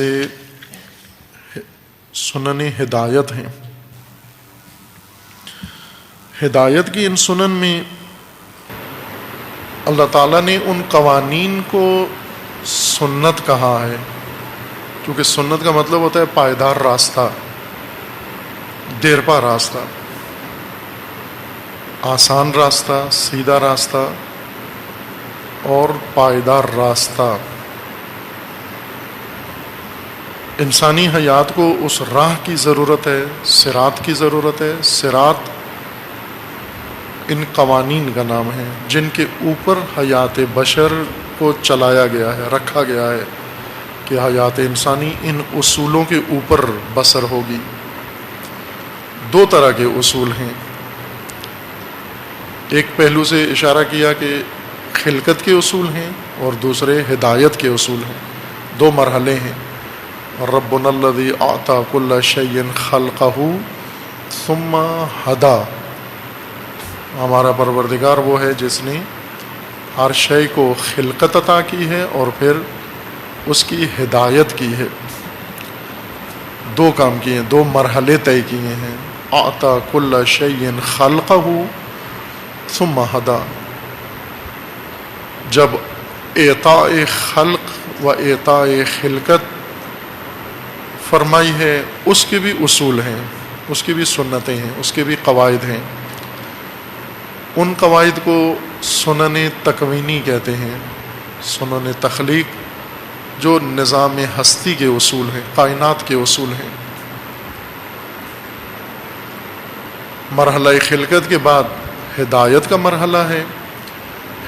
سنن ہدایت ہیں. ہدایت کی ان سنن میں اللہ تعالیٰ نے ان قوانین کو سنت کہا ہے، کیونکہ سنت کا مطلب ہوتا ہے پائیدار راستہ، دیرپا راستہ، آسان راستہ، سیدھا راستہ اور پائیدار راستہ. انسانی حیات کو اس راہ کی ضرورت ہے، صراط کی ضرورت ہے. صراط ان قوانین کا نام ہے جن کے اوپر حیات بشر کو چلایا گیا ہے، رکھا گیا ہے کہ حیات انسانی ان اصولوں کے اوپر بسر ہوگی. دو طرح کے اصول ہیں، ایک پہلو سے اشارہ کیا کہ خلقت کے اصول ہیں، اور دوسرے ہدایت کے اصول ہیں. دو مرحلے ہیں. ربنا الذی اعطی کل شیء خلقہ ثم ہدی، ہمارا پروردگار وہ ہے جس نے ہر شے کو خلقت عطا کی ہے اور پھر اس کی ہدایت کی ہے. دو کام کیے ہیں، دو مرحلے طے کیے ہیں. اعطی کل شیء خلقہ ثم ہدی. جب اعطاء خلق و اعطاء خلقت فرمائی ہے، اس کے بھی اصول ہیں، اس کی بھی سنتیں ہیں، اس کے بھی قواعد ہیں. ان قواعد کو سنن تکوینی کہتے ہیں، سنن تخلیق، جو نظام ہستی کے اصول ہیں، کائنات کے اصول ہیں. مرحلہ خلقت کے بعد ہدایت کا مرحلہ ہے.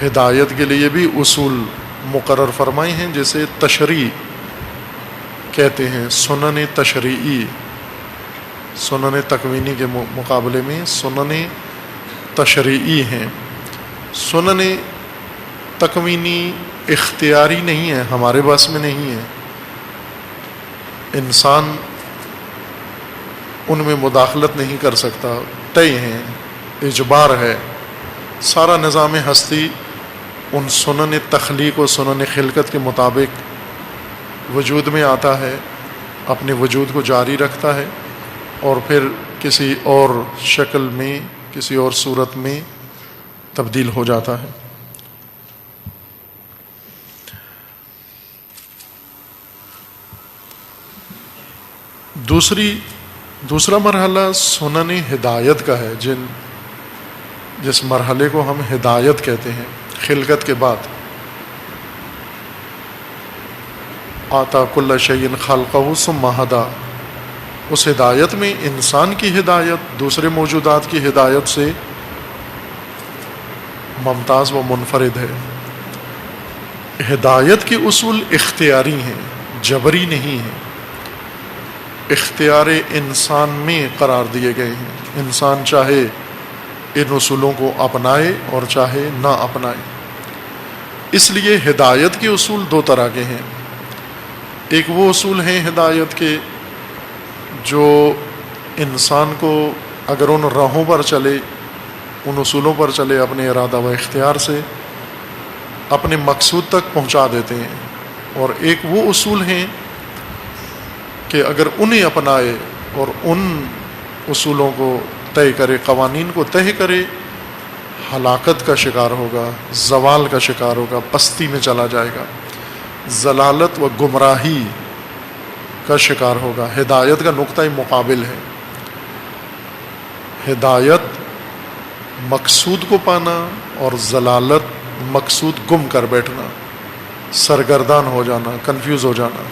ہدایت کے لیے بھی اصول مقرر فرمائے ہیں، جیسے تشریع کہتے ہیں، سنن تشریعی. سنن تکوینی کے مقابلے میں سنن تشریعی ہیں. سنن تکوینی اختیاری نہیں ہے، ہمارے بس میں نہیں ہے. انسان ان میں مداخلت نہیں کر سکتا، طے ہیں، اجبار ہے. سارا نظام ہستی ان سنن تخلیق و سنن خلقت کے مطابق وجود میں آتا ہے، اپنے وجود کو جاری رکھتا ہے، اور پھر کسی اور شکل میں، کسی اور صورت میں تبدیل ہو جاتا ہے. دوسرا مرحلہ سنن ہدایت کا ہے، جس مرحلے کو ہم ہدایت کہتے ہیں، خلقت کے بعد آتا کل شیء خلقہ ثم ہدی، اس ہدایت میں انسان کی ہدایت دوسرے موجودات کی ہدایت سے ممتاز و منفرد ہے۔ ہدایت کے اصول اختیاری ہیں، جبری نہیں ہیں، اختیار انسان میں قرار دیے گئے ہیں، انسان چاہے ان اصولوں کو اپنائے اور چاہے نہ اپنائے۔ اس لیے ہدایت کے اصول دو طرح کے ہیں، ایک وہ اصول ہیں ہدایت کے جو انسان کو اگر ان راہوں پر چلے، ان اصولوں پر چلے، اپنے ارادہ و اختیار سے اپنے مقصود تک پہنچا دیتے ہیں، اور ایک وہ اصول ہیں کہ اگر انہیں اپنائے اور ان اصولوں کو طے کرے، قوانین کو طے کرے، ہلاکت کا شکار ہوگا، زوال کا شکار ہوگا، پستی میں چلا جائے گا، ضلالت و گمراہی کا شکار ہوگا۔ ہدایت کا نقطہ مقابل ہے، ہدایت مقصود کو پانا اور ضلالت مقصود گم کر بیٹھنا، سرگردان ہو جانا، کنفیوز ہو جانا،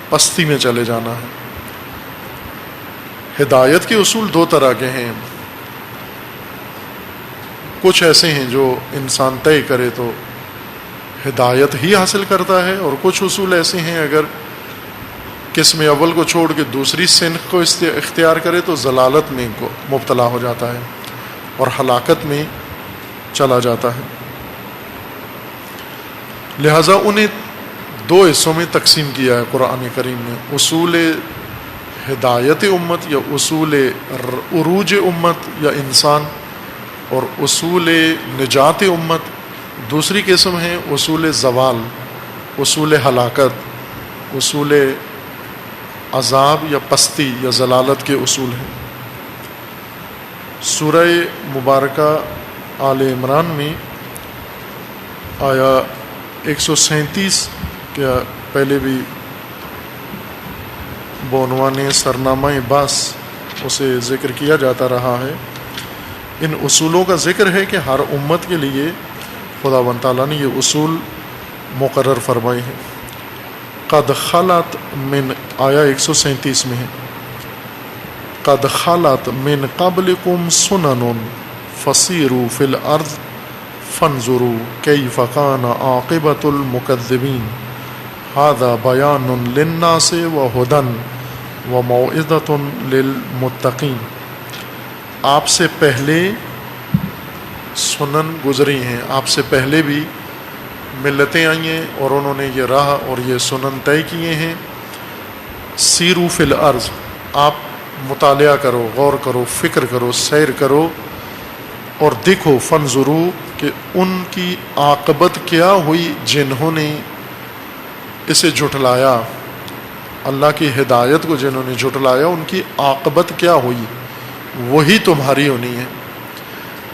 پستی میں چلے جانا ہے۔ ہدایت کے اصول دو طرح کے ہیں، کچھ ایسے ہیں جو انسان طے کرے تو ہدایت ہی حاصل کرتا ہے، اور کچھ اصول ایسے ہیں اگر قسم اول کو چھوڑ کے دوسری صنف کو اختیار کرے تو ضلالت میں مبتلا ہو جاتا ہے اور ہلاکت میں چلا جاتا ہے۔ لہٰذا انہیں دو حصوں میں تقسیم کیا ہے قرآن کریم نے، اصول ہدایت امت یا اصول عروج امت یا انسان، اور اصول نجات امت۔ دوسری قسم ہے اصول زوال، اصول ہلاکت، اصول عذاب یا پستی یا ضلالت کے اصول ہیں۔ سورہ مبارکہ آل عمران میں آیا 137 کے پہلے بھی بعنوان سرنامہ باس اسے ذکر کیا جاتا رہا ہے۔ ان اصولوں کا ذکر ہے کہ ہر امت کے لیے خداوند تعالیٰ نے یہ اصول مقرر فرمائے ہیں۔ قد خلت من، آیا 137 میں ہے، قد خلت من قبلکم سنن فسیروا فی الارض فانظروا کیف کان عاقبۃ المکذبین ھذا بیان للناس وہدی وموعظۃ للمتقین۔ آپ سے پہلے سنن گزری ہیں، آپ سے پہلے بھی ملتیں آئی ہیں اور انہوں نے یہ راہ اور یہ سنن طے کیے ہیں۔ سیروا فی الارض، آپ مطالعہ کرو، غور کرو، فکر کرو، سیر کرو اور دیکھو، فانظروا کہ ان کی عاقبت کیا ہوئی جنہوں نے اسے جھٹلایا، اللہ کی ہدایت کو جنہوں نے جھٹلایا ان کی عاقبت کیا ہوئی، وہی تمہاری ہونی ہے۔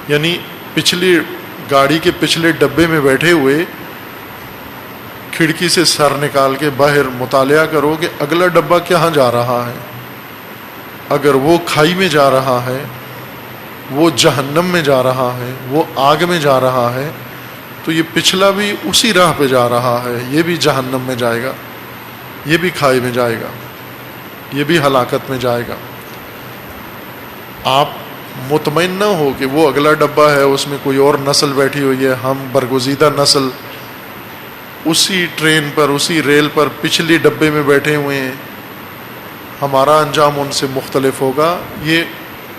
یعنی پچھلی گاڑی کے پچھلے ڈبے میں بیٹھے ہوئے کھڑکی سے سر نکال کے باہر مطالعہ کرو کہ اگلا ڈبہ کہاں جا رہا ہے۔ اگر وہ کھائی میں جا رہا ہے، وہ جہنم میں جا رہا ہے، وہ آگ میں جا رہا ہے، تو یہ پچھلا بھی اسی راہ پہ جا رہا ہے، یہ بھی جہنم میں جائے گا، یہ بھی کھائی میں جائے گا، یہ بھی ہلاکت میں جائے گا۔ آپ مطمئن نہ ہو کہ وہ اگلا ڈبہ ہے، اس میں کوئی اور نسل بیٹھی ہوئی ہے، ہم برگزیدہ نسل اسی ٹرین پر، اسی ریل پر پچھلی ڈبے میں بیٹھے ہوئے ہیں، ہمارا انجام ان سے مختلف ہوگا، یہ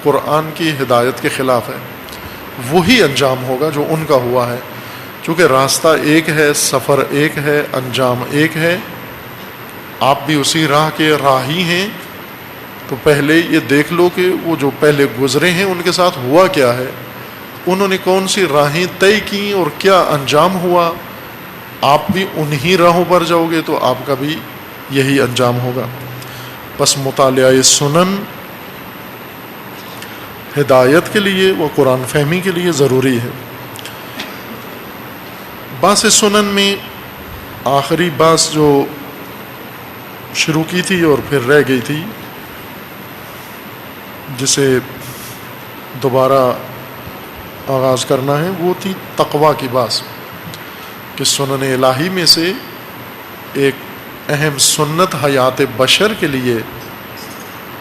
قرآن کی ہدایت کے خلاف ہے۔ وہی انجام ہوگا جو ان کا ہوا ہے، چونکہ راستہ ایک ہے، سفر ایک ہے، انجام ایک ہے، آپ بھی اسی راہ کے راہی ہیں۔ تو پہلے یہ دیکھ لو کہ وہ جو پہلے گزرے ہیں ان کے ساتھ ہوا کیا ہے، انہوں نے کون سی راہیں طے کی اور کیا انجام ہوا۔ آپ بھی انہی راہوں پر جاؤ گے تو آپ کا بھی یہی انجام ہوگا۔ بس مطالعہ سنن ہدایت کے لیے و قرآن فہمی کے لیے ضروری ہے۔ باس سنن میں آخری باس جو شروع کی تھی اور پھر رہ گئی تھی، جسے دوبارہ آغاز کرنا ہے وہ تھی تقویٰ کی بات، کہ سنن الہی میں سے ایک اہم سنت حیات بشر کے لیے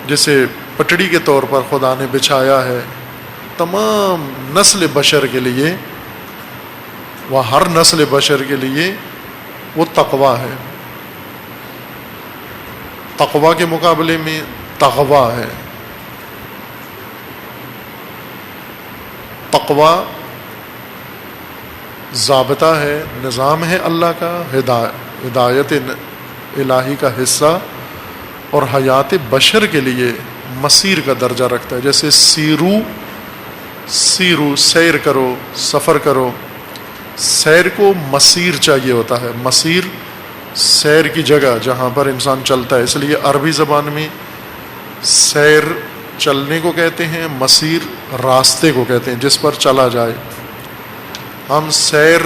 جسے پٹڑی کے طور پر خدا نے بچھایا ہے تمام نسل بشر کے لیے، وہ ہر نسل بشر کے لیے وہ تقویٰ ہے۔ تقویٰ کے مقابلے میں تغویٰ ہے۔ تقویٰ ضابطہ ہے، نظام ہے اللہ کا، ہدایت الہی کا حصہ، اور حیات بشر کے لیے مسیر کا درجہ رکھتا ہے۔ جیسے سیرو سیر کرو، سفر کرو، سیر کو مسیر چاہیے ہوتا ہے، مسیر سیر کی جگہ جہاں پر انسان چلتا ہے، اس لیے عربی زبان میں سیر چلنے کو کہتے ہیں، مسیر راستے کو کہتے ہیں جس پر چلا جائے۔ ہم سیر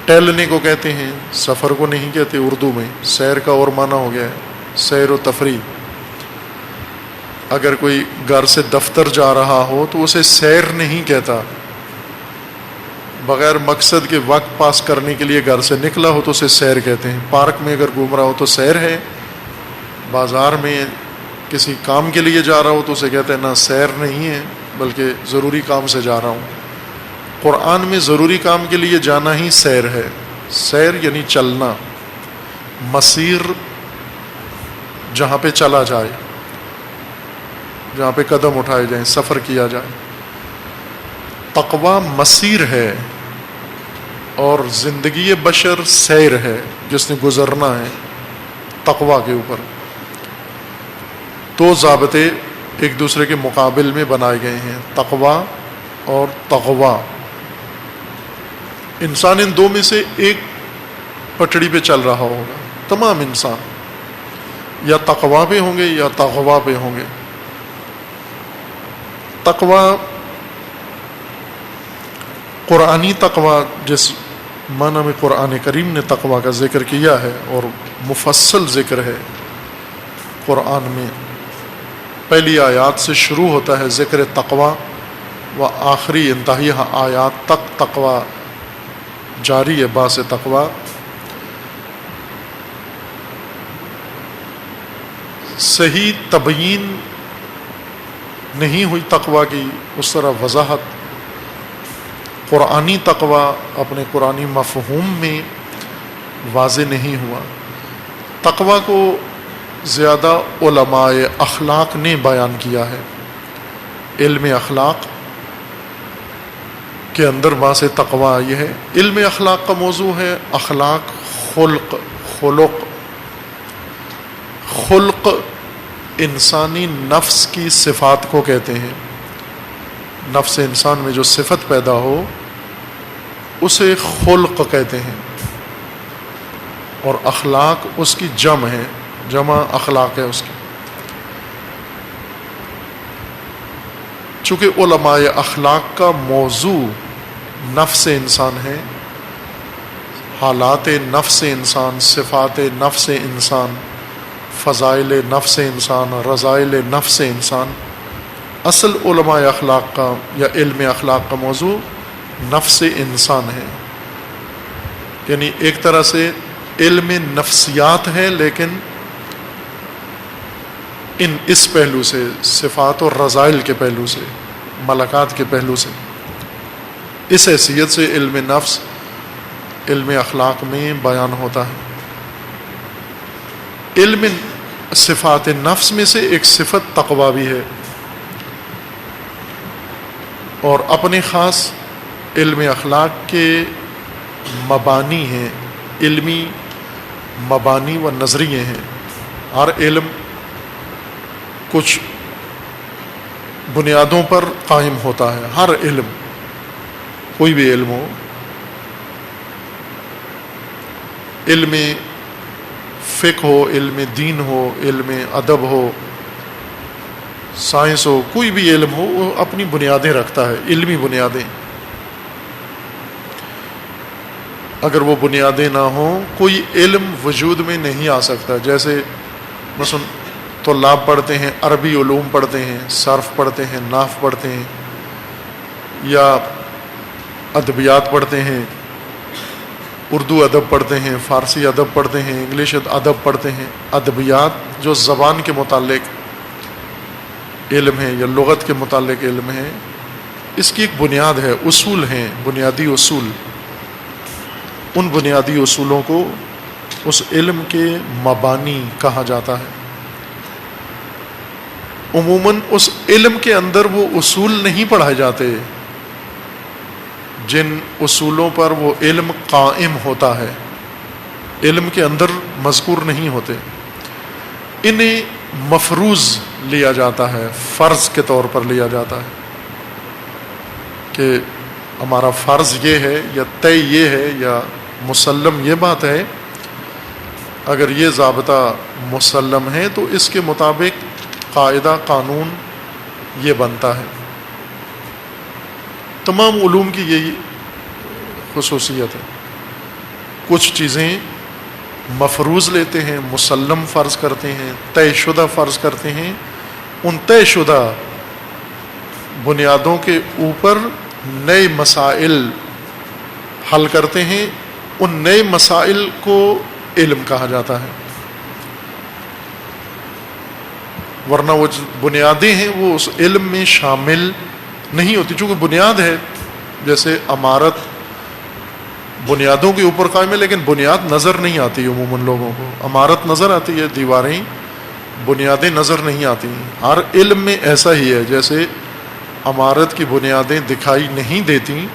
ٹہلنے کو کہتے ہیں، سفر کو نہیں کہتے اردو میں۔ سیر کا اور معنی ہو گیا ہے سیر و تفریح۔ اگر کوئی گھر سے دفتر جا رہا ہو تو اسے سیر نہیں کہتا، بغیر مقصد کے وقت پاس کرنے کے لیے گھر سے نکلا ہو تو اسے سیر کہتے ہیں۔ پارک میں اگر گھوم رہا ہو تو سیر ہے، بازار میں کسی کام کے لیے جا رہا ہو تو اسے کہتے ہیں نہ سیر نہیں ہے بلکہ ضروری کام سے جا رہا ہوں۔ قرآن میں ضروری کام کے لیے جانا ہی سیر ہے۔ سیر یعنی چلنا، مسیر جہاں پہ چلا جائے، جہاں پہ قدم اٹھائے جائیں، سفر کیا جائے۔ تقویٰ مسیر ہے اور زندگی بشر سیر ہے جس نے گزرنا ہے تقویٰ کے اوپر۔ دو ضابطے ایک دوسرے کے مقابل میں بنائے گئے ہیں، تقویٰ اور تغویٰ۔ انسان ان دو میں سے ایک پٹڑی پہ چل رہا ہوگا، تمام انسان یا تقویٰ پہ ہوں گے یا تغویٰ پہ ہوں گے۔ تقویٰ قرآنی تقویٰ جس معنی میں قرآن کریم نے تقویٰ کا ذکر کیا ہے اور مفصل ذکر ہے قرآن میں، پہلی آیات سے شروع ہوتا ہے ذکر تقویٰ و آخری انتہائی آیات تک تقویٰ جاری ہے، باعث تقویٰ۔ صحیح تبیین نہیں ہوئی تقویٰ کی، اس طرح وضاحت قرآنی تقویٰ اپنے قرآنی مفہوم میں واضح نہیں ہوا۔ تقویٰ کو زیادہ علماء اخلاق نے بیان کیا ہے۔ علم اخلاق کے اندر باعث تقویٰ یہ ہے۔ علم اخلاق کا موضوع ہے اخلاق، خلق انسانی نفس کی صفات کو کہتے ہیں۔ نفس انسان میں جو صفت پیدا ہو اسے خلق کہتے ہیں، اور اخلاق اس کی جمع اخلاق ہے اس کی۔ چونکہ علماء اخلاق کا موضوع نفس انسان ہے، حالات نفس انسان، صفات نفس انسان، فضائل نفس انسان، رذائل نفس انسان، اصل علماء اخلاق کا یا علم اخلاق کا موضوع نفس انسان ہے۔ یعنی ایک طرح سے علم نفسیات ہے، لیکن اس پہلو سے، صفات اور رذائل کے پہلو سے، ملکات کے پہلو سے، اس حیثیت سے علم نفس علم اخلاق میں بیان ہوتا ہے۔ علم صفات نفس میں سے ایک صفت تقویٰ بھی ہے، اور اپنے خاص علم اخلاق کے مبانی ہیں، علمی مبانی و نظریے ہیں۔ ہر علم کچھ بنیادوں پر قائم ہوتا ہے، ہر علم، کوئی بھی علم ہو، علم فقہ ہو، علم دین ہو، علم ادب ہو، سائنس ہو، کوئی بھی علم ہو، وہ اپنی بنیادیں رکھتا ہے، علمی بنیادیں۔ اگر وہ بنیادیں نہ ہوں کوئی علم وجود میں نہیں آ سکتا۔ جیسے مثلا طلاب پڑھتے ہیں عربی علوم پڑھتے ہیں، صرف پڑھتے ہیں، نحو پڑھتے ہیں، یا ادبیات پڑھتے ہیں، اردو ادب پڑھتے ہیں، فارسی ادب پڑھتے ہیں، انگلش ادب پڑھتے ہیں، ادبیات جو زبان کے متعلق علم ہے یا لغت کے متعلق علم ہے، اس کی ایک بنیاد ہے، اصول ہیں، بنیادی اصول. ان بنیادی اصولوں کو اس علم کے مبانی کہا جاتا ہے. عموماً اس علم کے اندر وہ اصول نہیں پڑھائے جاتے جن اصولوں پر وہ علم قائم ہوتا ہے، علم کے اندر مذکور نہیں ہوتے. انہیں مفروض لیا جاتا ہے، فرض کے طور پر لیا جاتا ہے کہ ہمارا فرض یہ ہے یا طے یہ ہے یا مسلم یہ بات ہے. اگر یہ ضابطہ مسلم ہے تو اس کے مطابق قاعدہ قانون یہ بنتا ہے. تمام علوم کی یہی خصوصیت ہے. کچھ چیزیں مفروض لیتے ہیں، مسلم فرض کرتے ہیں، طے شدہ فرض کرتے ہیں. ان طے شدہ بنیادوں کے اوپر نئے مسائل حل کرتے ہیں. ان نئے مسائل کو علم کہا جاتا ہے. ورنہ وہ بنیادیں ہیں وہ اس علم میں شامل نہیں ہوتی. چونکہ بنیاد ہے، جیسے عمارت بنیادوں کے اوپر قائم ہے لیکن بنیاد نظر نہیں آتی. عموماً لوگوں کو عمارت نظر آتی ہے، دیواریں، بنیادیں نظر نہیں آتی. ہر علم میں ایسا ہی ہے، جیسے عمارت کی بنیادیں دکھائی نہیں دیتی،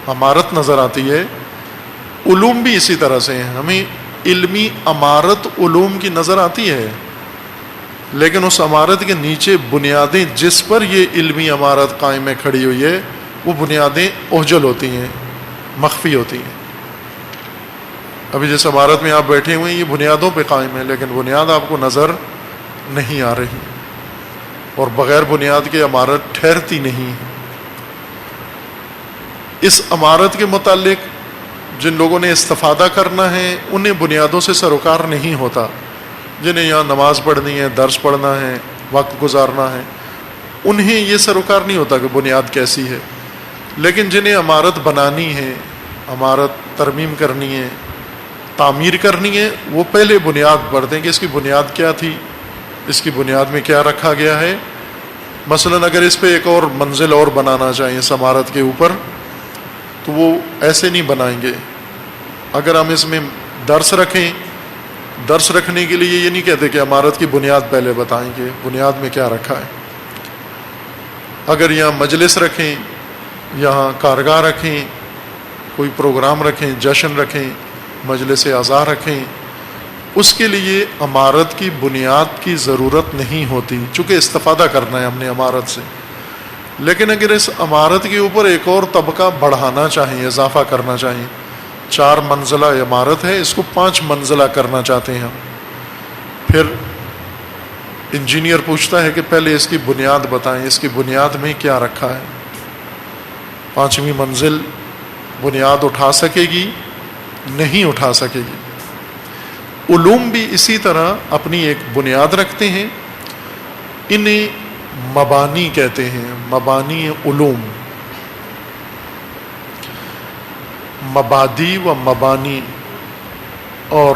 عمارت نظر آتی ہے. علوم بھی اسی طرح سے ہیں. ہمیں علمی عمارت علوم کی نظر آتی ہے، لیکن اس عمارت کے نیچے بنیادیں جس پر یہ علمی عمارت قائم ہے، کھڑی ہوئی ہے، وہ بنیادیں اوجل ہوتی ہیں، مخفی ہوتی ہیں. ابھی جس عمارت میں آپ بیٹھے ہوئے ہیں یہ بنیادوں پہ قائم ہے، لیکن بنیاد آپ کو نظر نہیں آ رہی، اور بغیر بنیاد کے عمارت ٹھہرتی نہیں. اس عمارت کے متعلق جن لوگوں نے استفادہ کرنا ہے انہیں بنیادوں سے سروکار نہیں ہوتا. جنہیں یہاں نماز پڑھنی ہے، درس پڑھنا ہے، وقت گزارنا ہے، انہیں یہ سروکار نہیں ہوتا کہ بنیاد کیسی ہے. لیکن جنہیں عمارت بنانی ہے، عمارت ترمیم کرنی ہے، تعمیر کرنی ہے، وہ پہلے بنیاد پڑھتے ہیں کہ اس کی بنیاد کیا تھی، اس کی بنیاد میں کیا رکھا گیا ہے. مثلا اگر اس پہ ایک اور منزل اور بنانا چاہیے اس عمارت کے اوپر تو وہ ایسے نہیں بنائیں گے. اگر ہم اس میں درس رکھیں، درس رکھنے کے لیے یہ نہیں کہتے کہ عمارت کی بنیاد پہلے بتائیں گے، بنیاد میں کیا رکھا ہے. اگر یہاں مجلس رکھیں، یہاں کارگاہ رکھیں، کوئی پروگرام رکھیں، جشن رکھیں، مجلس اعزاء رکھیں، اس کے لیے عمارت کی بنیاد کی ضرورت نہیں ہوتی، چونکہ استفادہ کرنا ہے ہم نے عمارت سے. لیکن اگر اس عمارت کے اوپر ایک اور طبقہ بڑھانا چاہیں، اضافہ کرنا چاہیں، 4 منزلہ عمارت ہے، اس کو 5 منزلہ کرنا چاہتے ہیں ہم، پھر انجینئر پوچھتا ہے کہ پہلے اس کی بنیاد بتائیں، اس کی بنیاد میں کیا رکھا ہے. 5ویں منزل بنیاد اٹھا سکے گی؟ نہیں اٹھا سکے گی. علوم بھی اسی طرح اپنی ایک بنیاد رکھتے ہیں. انہیں مبانی کہتے ہیں، مبانی علوم. مبادی و مبانی، اور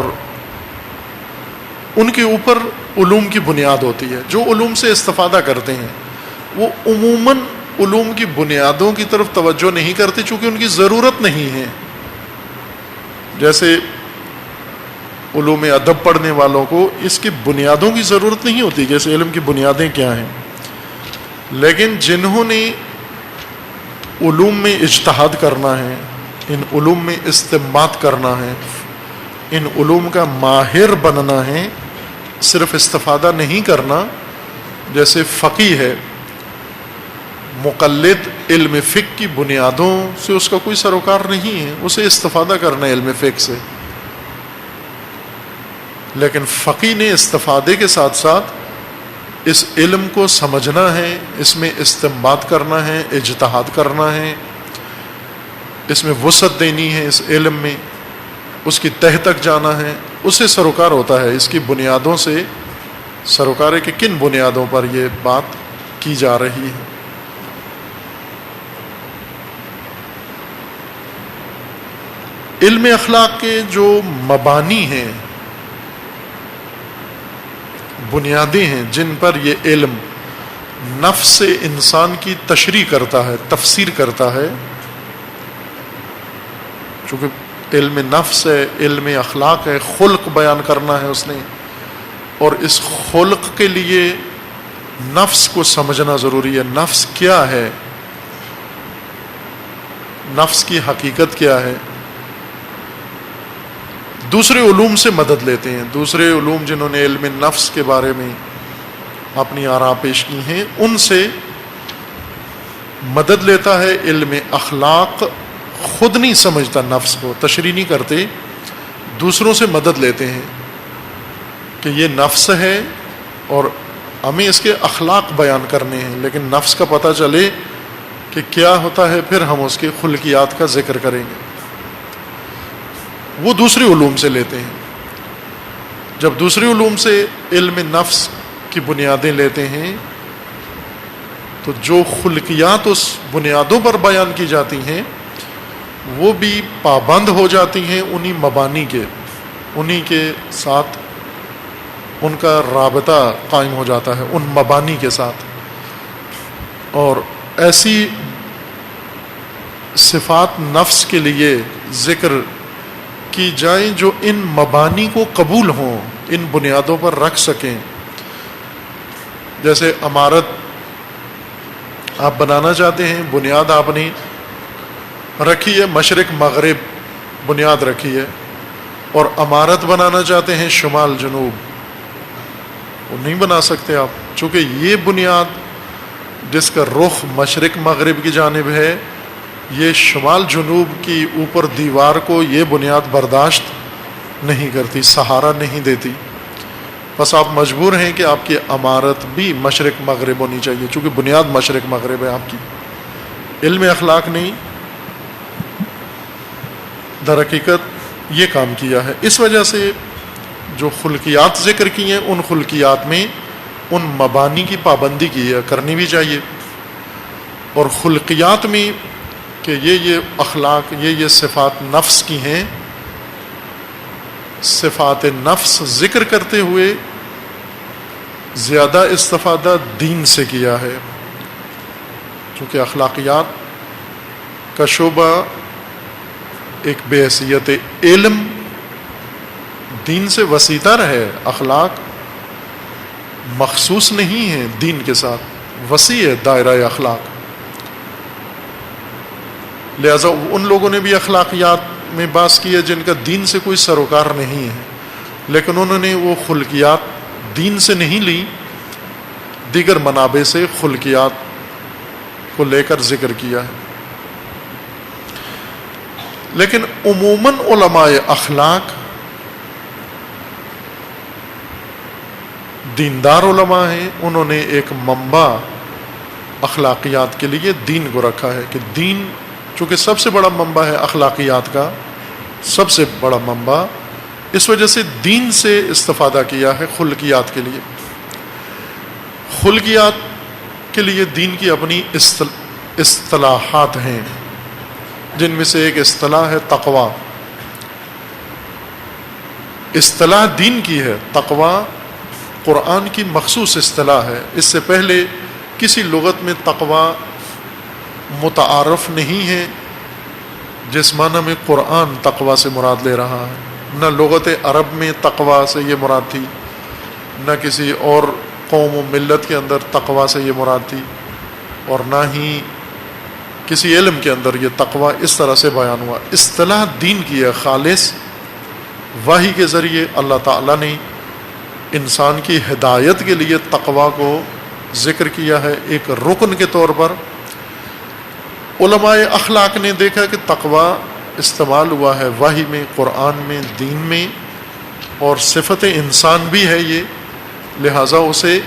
ان کے اوپر علوم کی بنیاد ہوتی ہے. جو علوم سے استفادہ کرتے ہیں وہ عموماً علوم کی بنیادوں کی طرف توجہ نہیں کرتے چونکہ ان کی ضرورت نہیں ہے. جیسے علوم ادب پڑھنے والوں کو اس کی بنیادوں کی ضرورت نہیں ہوتی کہ اس علم کی بنیادیں کیا ہیں. لیکن جنہوں نے علوم میں اجتہاد کرنا ہے، ان علوم میں استنباط کرنا ہے، ان علوم کا ماہر بننا ہے، صرف استفادہ نہیں کرنا. جیسے فقیہ ہے، مقلد علم فقہ کی بنیادوں سے اس کا کوئی سروکار نہیں ہے، اسے استفادہ کرنا ہے علم فقہ سے. لیکن فقیہ نے استفادے کے ساتھ ساتھ اس علم کو سمجھنا ہے، اس میں استنباط کرنا ہے، اجتہاد کرنا ہے، اس میں وسعت دینی ہے، اس علم میں اس کی تہ تک جانا ہے. اس سے سروکار ہوتا ہے، اس کی بنیادوں سے سروکار کے کن بنیادوں پر یہ بات کی جا رہی ہے؟ علم اخلاق کے جو مبانی ہیں، بنیادیں ہیں جن پر یہ علم نفس انسان کی تشریح کرتا ہے، تفسیر کرتا ہے، چونکہ علم نفس ہے، علم اخلاق ہے، خلق بیان کرنا ہے اس نے، اور اس خلق کے لیے نفس کو سمجھنا ضروری ہے۔ نفس کیا ہے، نفس کی حقیقت کیا ہے۔ دوسرے علوم سے مدد لیتے ہیں، دوسرے علوم جنہوں نے علم نفس کے بارے میں اپنی آراء پیش کی ہیں، ان سے مدد لیتا ہے۔ علم اخلاق خود نہیں سمجھتا، نفس کو تشریح نہیں کرتے، دوسروں سے مدد لیتے ہیں کہ یہ نفس ہے اور ہمیں اس کے اخلاق بیان کرنے ہیں، لیکن نفس کا پتہ چلے کہ کیا ہوتا ہے، پھر ہم اس کے خلقیات کا ذکر کریں گے۔ وہ دوسرے علوم سے لیتے ہیں۔ جب دوسرے علوم سے علم نفس کی بنیادیں لیتے ہیں تو جو خلقیات اس بنیادوں پر بیان کی جاتی ہیں وہ بھی پابند ہو جاتی ہیں انہی مبانی کے، انہی کے ساتھ ان کا رابطہ قائم ہو جاتا ہے ان مبانی کے ساتھ، اور ایسی صفات نفس کے لیے ذکر کی جائیں جو ان مبانی کو قبول ہوں، ان بنیادوں پر رکھ سکیں۔ جیسے عمارت آپ بنانا چاہتے ہیں، بنیاد آپ نے رکھی ہے مشرق مغرب، بنیاد رکھی ہے، اور عمارت بنانا چاہتے ہیں شمال جنوب، وہ نہیں بنا سکتے آپ، چونکہ یہ بنیاد جس کا رخ مشرق مغرب کی جانب ہے، یہ شمال جنوب کی اوپر دیوار کو یہ بنیاد برداشت نہیں کرتی، سہارا نہیں دیتی، بس آپ مجبور ہیں کہ آپ کی عمارت بھی مشرق مغرب ہونی چاہیے، چونکہ بنیاد مشرق مغرب ہے آپ کی۔ علم اخلاق نے در حقیقت یہ کام کیا ہے۔ اس وجہ سے جو خلقیات ذکر کی ہیں، ان خلقیات میں ان مبانی کی پابندی کی ہے، کرنی بھی چاہیے، اور خلقیات میں کہ یہ اخلاق، یہ صفات نفس کی ہیں، صفات نفس ذکر کرتے ہوئے زیادہ استفادہ دین سے کیا ہے، چونکہ اخلاقیات کا شعبہ ایک بحیثیت علم دین سے وسیع تر ہے، اخلاق مخصوص نہیں ہے دین کے ساتھ، وسیع ہے دائرہ اخلاق۔ لہذا ان لوگوں نے بھی اخلاقیات میں بحث کی ہے جن کا دین سے کوئی سروکار نہیں ہے، لیکن انہوں نے وہ خلقیات دین سے نہیں لی، دیگر منابع سے خلقیات کو لے کر ذکر کیا ہے۔ لیکن عموماً علماء اخلاق دیندار علماء ہیں، انہوں نے ایک منبع اخلاقیات کے لیے دین کو رکھا ہے کہ دین چونکہ سب سے بڑا منبع ہے اخلاقیات کا، سب سے بڑا منبع، اس وجہ سے دین سے استفادہ کیا ہے خلقیات کے لیے۔ خلقیات کے لیے دین کی اپنی اصطلاحات ہیں، جن میں سے ایک اصطلاح ہے تقویٰ۔ اصطلاح دین کی ہے، تقویٰ قرآن کی مخصوص اصطلاح ہے، اس سے پہلے کسی لغت میں تقویٰ متعارف نہیں ہے جس معنی میں قرآن تقویٰ سے مراد لے رہا ہے، نہ لغت عرب میں تقویٰ سے یہ مراد تھی، نہ کسی اور قوم و ملت کے اندر تقویٰ سے یہ مراد تھی، اور نہ ہی کسی علم کے اندر یہ تقویٰ اس طرح سے بیان ہوا۔ اصطلاح دین کی ہے، خالص وحی کے ذریعے اللہ تعالیٰ نے انسان کی ہدایت کے لیے تقویٰ کو ذکر کیا ہے ایک رکن کے طور پر۔ علماء اخلاق نے دیکھا کہ تقویٰ استعمال ہوا ہے وحی میں، قرآن میں، دین میں، اور صفت انسان بھی ہے یہ، لہٰذا اسے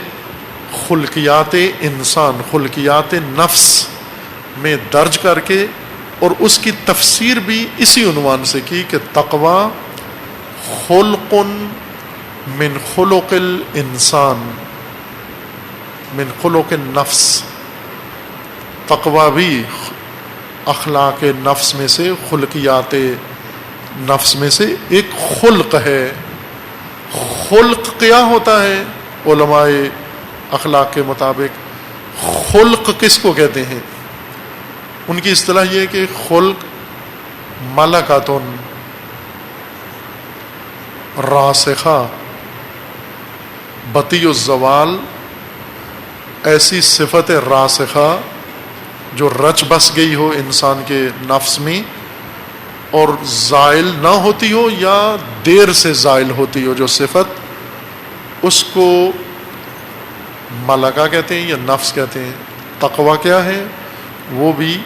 خلقیات انسان، خلقیات نفس میں درج کر کے، اور اس کی تفسیر بھی اسی عنوان سے کی کہ تقویٰ خلق من خلق الانسان، من خلق النفس، تقوی بھی اخلاق نفس میں سے، خلقیات نفس میں سے ایک خلق ہے۔ خلق کیا ہوتا ہے؟ علماء اخلاق کے مطابق خلق کس کو کہتے ہیں؟ ان کی اصطلاح یہ ہے کہ خلق ملکاتن راسخہ بطیع الزوال، ایسی صفت راسخہ جو رچ بس گئی ہو انسان کے نفس میں اور زائل نہ ہوتی ہو یا دیر سے زائل ہوتی ہو، جو صفت، اس کو ملکہ کہتے ہیں یا نفس کہتے ہیں۔ تقوی کیا ہے؟ وہ بھی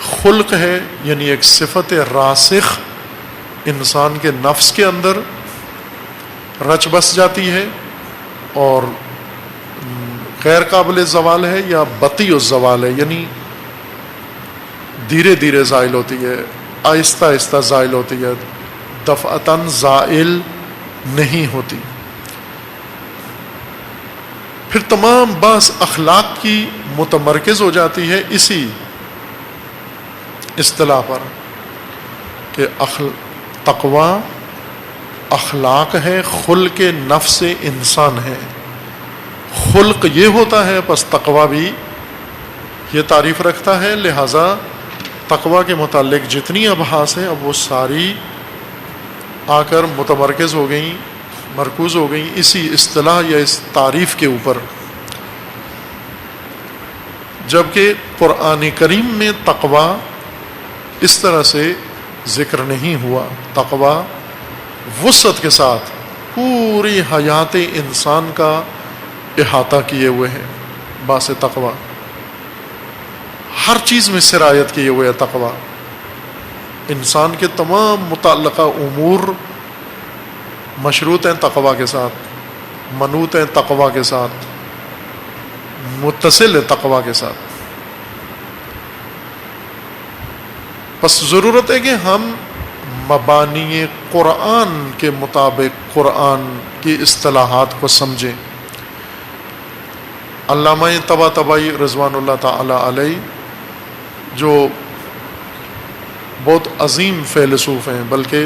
خلق ہے، یعنی ایک صفت راسخ انسان کے نفس کے اندر رچ بس جاتی ہے اور غیر قابل زوال ہے یا بطیع الزوال ہے، یعنی دھیرے دھیرے زائل ہوتی ہے، آہستہ آہستہ زائل ہوتی ہے، دفعتاً زائل نہیں ہوتی۔ پھر تمام بحث اخلاق کی متمرکز ہو جاتی ہے اسی اصطلاح پر کہ تقوی اخلاق ہے، خلق نفس انسان ہے۔ خلق یہ ہوتا ہے، پس تقوی بھی یہ تعریف رکھتا ہے، لہذا تقوی کے متعلق جتنی ابحاث ہیں اب وہ ساری آ کر متمرکز ہو گئیں، مرکوز ہو گئیں اسی اصطلاح یا اس تعریف کے اوپر۔ جبکہ قرآن کریم میں تقوی اس طرح سے ذکر نہیں ہوا۔ تقوی وسعت کے ساتھ پوری حیات انسان کا احاطہ کیے ہوئے ہیں۔ باعث تقوی ہر چیز میں سرایت کیے ہوئے ہے۔ تقوی انسان کے تمام متعلقہ امور مشروط ہیں تقوی کے ساتھ، منوط ہیں تقوی کے ساتھ، متصل ہے تقوی کے ساتھ۔ بس ضرورت ہے کہ ہم مبانی قرآن کے مطابق قرآن کی اصطلاحات کو سمجھیں۔ علامہ طباطبائی رضوان اللہ تعالی علیہ جو بہت عظیم فیلسوف ہیں، بلکہ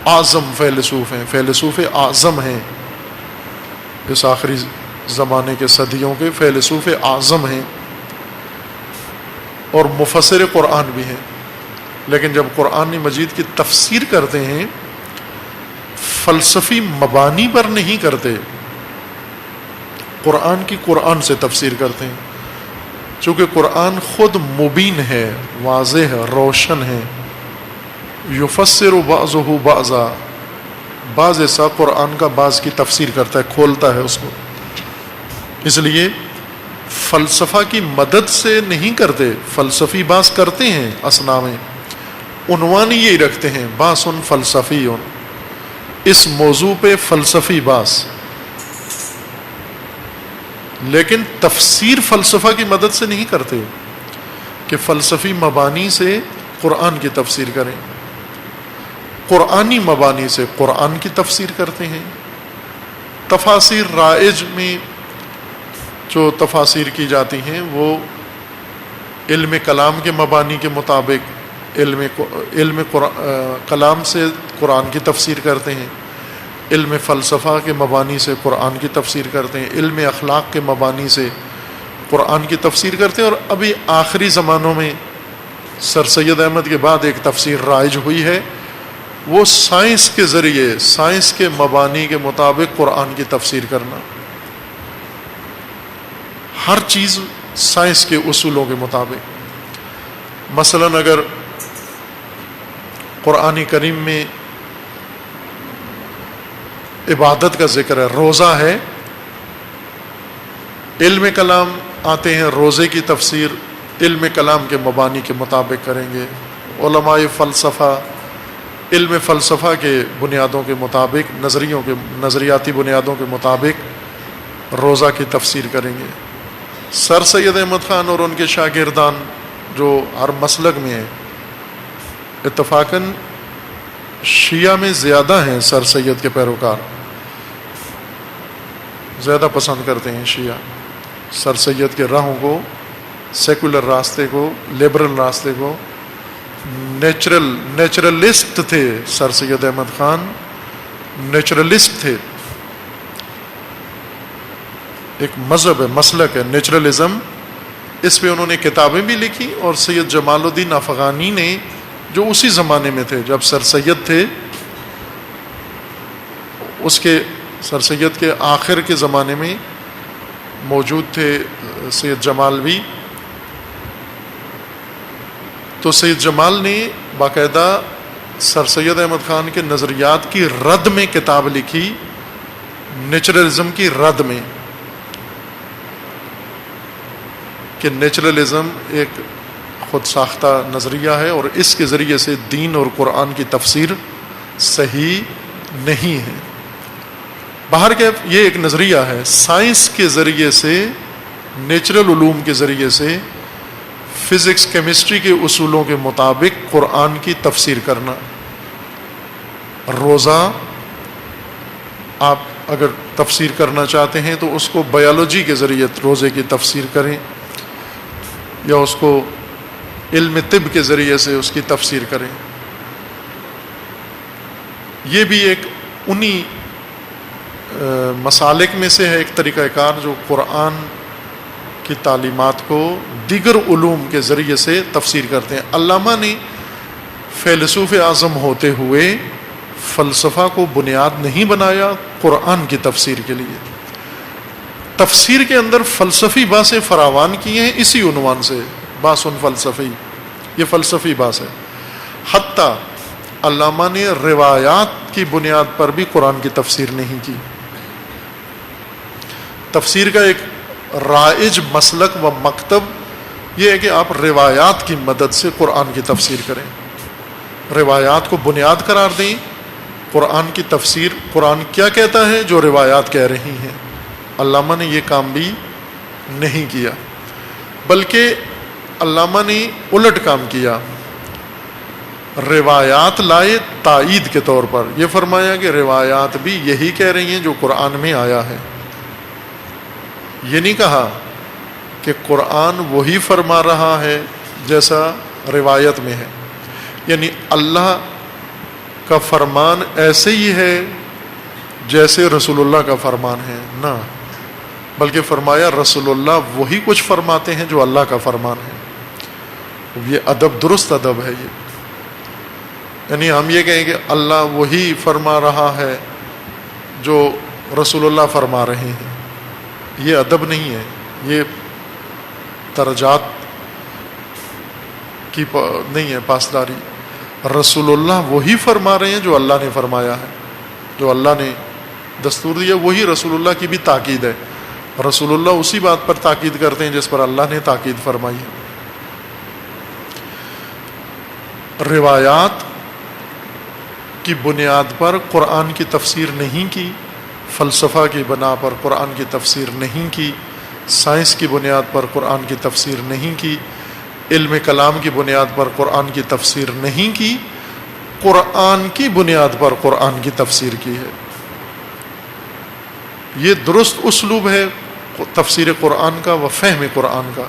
اعظم فیلسوف ہیں، فیلسوف اعظم ہیں، اس آخری زمانے کے صدیوں کے فیلسوف اعظم ہیں اور مفسر قرآن بھی ہیں، لیکن جب قرآن مجید کی تفسیر کرتے ہیں فلسفی مبانی پر نہیں کرتے، قرآن کی قرآن سے تفسیر کرتے ہیں، چونکہ قرآن خود مبین ہے، واضح ہے، روشن ہے۔ یفسر بعضہ بعضا، بعض ایسا قرآن کا بعض کی تفسیر کرتا ہے، کھولتا ہے اس کو، اس لیے فلسفہ کی مدد سے نہیں کرتے۔ فلسفی بحث کرتے ہیں اسنا میں، عنوان یہی رکھتے ہیں بحث فلسفی، اس موضوع پہ فلسفی بحث، لیکن تفسیر فلسفہ کی مدد سے نہیں کرتے کہ فلسفی مبانی سے قرآن کی تفسیر کریں، قرآنی مبانی سے قرآن کی تفسیر کرتے ہیں۔ تفاسیر رائج میں جو تفاسیر کی جاتی ہیں وہ علم کلام کے مبانی کے مطابق علم کلام سے قرآن کی تفسیر کرتے ہیں، علم فلسفہ کے مبانی سے قرآن کی تفسیر کرتے ہیں، علم اخلاق کے مبانی سے قرآن کی تفسیر کرتے ہیں۔ اور ابھی آخری زمانوں میں سر سید احمد کے بعد ایک تفسیر رائج ہوئی ہے، وہ سائنس کے ذریعے، سائنس کے مبانی کے مطابق قرآن کی تفسیر کرنا، ہر چیز سائنس کے اصولوں کے مطابق۔ مثلا اگر قرآن کریم میں عبادت کا ذکر ہے، روزہ ہے، علم کلام آتے ہیں، روزے کی تفسیر علم کلام کے مبانی کے مطابق کریں گے۔ علماء فلسفہ علم فلسفہ کے بنیادوں کے مطابق، نظریاتی بنیادوں کے مطابق روزہ کی تفسیر کریں گے۔ سر سید احمد خان اور ان کے شاگردان جو ہر مسلک میں ہیں، اتفاقاً شیعہ میں زیادہ ہیں سر سید کے پیروکار، زیادہ پسند کرتے ہیں شیعہ سر سید کے راہوں کو، سیکولر راستے کو، لبرل راستے کو۔ نیچرلسٹ تھے سر سید احمد خان، نیچرلسٹ تھے، ایک مذہب ہے، مسلک ہے نیچرلزم، اس پہ انہوں نے کتابیں بھی لکھی۔ اور سید جمال الدین افغانی نے، جو اسی زمانے میں تھے جب سر سید تھے، اس کے سر سید کے آخر کے زمانے میں موجود تھے سید جمال بھی، تو سید جمال نے باقاعدہ سر سید احمد خان کے نظریات کی رد میں کتاب لکھی، نیچرلزم کی رد میں، کہ نیچرلزم ایک خود ساختہ نظریہ ہے اور اس کے ذریعے سے دین اور قرآن کی تفسیر صحیح نہیں ہے۔ بہرکیف یہ ایک نظریہ ہے، سائنس کے ذریعے سے، نیچرل علوم کے ذریعے سے، فزکس کیمسٹری کے اصولوں کے مطابق قرآن کی تفسیر کرنا۔ روزہ آپ اگر تفسیر کرنا چاہتے ہیں تو اس کو بایولوجی کے ذریعے روزے کی تفسیر کریں، یا اس کو علم طب کے ذریعے سے اس کی تفسیر کریں۔ یہ بھی ایک انہی مسالک میں سے ہے، ایک طریقہ کار جو قرآن کی تعلیمات کو دیگر علوم کے ذریعے سے تفسیر کرتے ہیں۔ علامہ نے فیلسوف اعظم ہوتے ہوئے فلسفہ کو بنیاد نہیں بنایا قرآن کی تفسیر کے لیے، تفسیر کے اندر فلسفی باتیں فراوان کی ہیں اسی عنوان سے، باس فلسفی، یہ فلسفی باس ہے۔ حتیٰ علامہ نے روایات کی بنیاد پر بھی قرآن کی تفسیر نہیں کی۔ تفسیر کا ایک رائج مسلک و مکتب یہ ہے کہ آپ روایات کی مدد سے قرآن کی تفسیر کریں، روایات کو بنیاد قرار دیں، قرآن کی تفسیر، قرآن کیا کہتا ہے جو روایات کہہ رہی ہیں۔ علامہ نے یہ کام بھی نہیں کیا، بلکہ علامہ نے الٹ کام کیا، روایات لائے تائید کے طور پر، یہ فرمایا کہ روایات بھی یہی کہہ رہی ہیں جو قرآن میں آیا ہے۔ یہ نہیں کہا کہ قرآن وہی فرما رہا ہے جیسا روایت میں ہے، یعنی اللہ کا فرمان ایسے ہی ہے جیسے رسول اللہ کا فرمان ہے، نہ، بلکہ فرمایا رسول اللہ وہی کچھ فرماتے ہیں جو اللہ کا فرمان ہے۔ یہ ادب، درست ادب ہے یہ، یعنی ہم یہ کہیں کہ اللہ وہی فرما رہا ہے جو رسول اللہ فرما رہے ہیں، یہ ادب نہیں ہے، یہ درجات کی نہیں ہے پاسداری۔ رسول اللہ وہی فرما رہے ہیں جو اللہ نے فرمایا ہے، جو اللہ نے دستور دیا وہی رسول اللہ کی بھی تاکید ہے۔ رسول اللہ اسی بات پر تاکید کرتے ہیں جس پر اللہ نے تاکید فرمائی ہے۔ روایات کی بنیاد پر قرآن کی تفسیر نہیں کی، فلسفہ کی بنا پر قرآن کی تفسیر نہیں کی، سائنس کی بنیاد پر قرآن کی تفسیر نہیں کی، علم کلام کی بنیاد پر قرآن کی تفسیر نہیں کی، قرآن کی بنیاد پر قرآن کی تفسیر کی ہے۔ یہ درست اسلوب ہے تفسیر قرآن کا و فہم قرآن کا،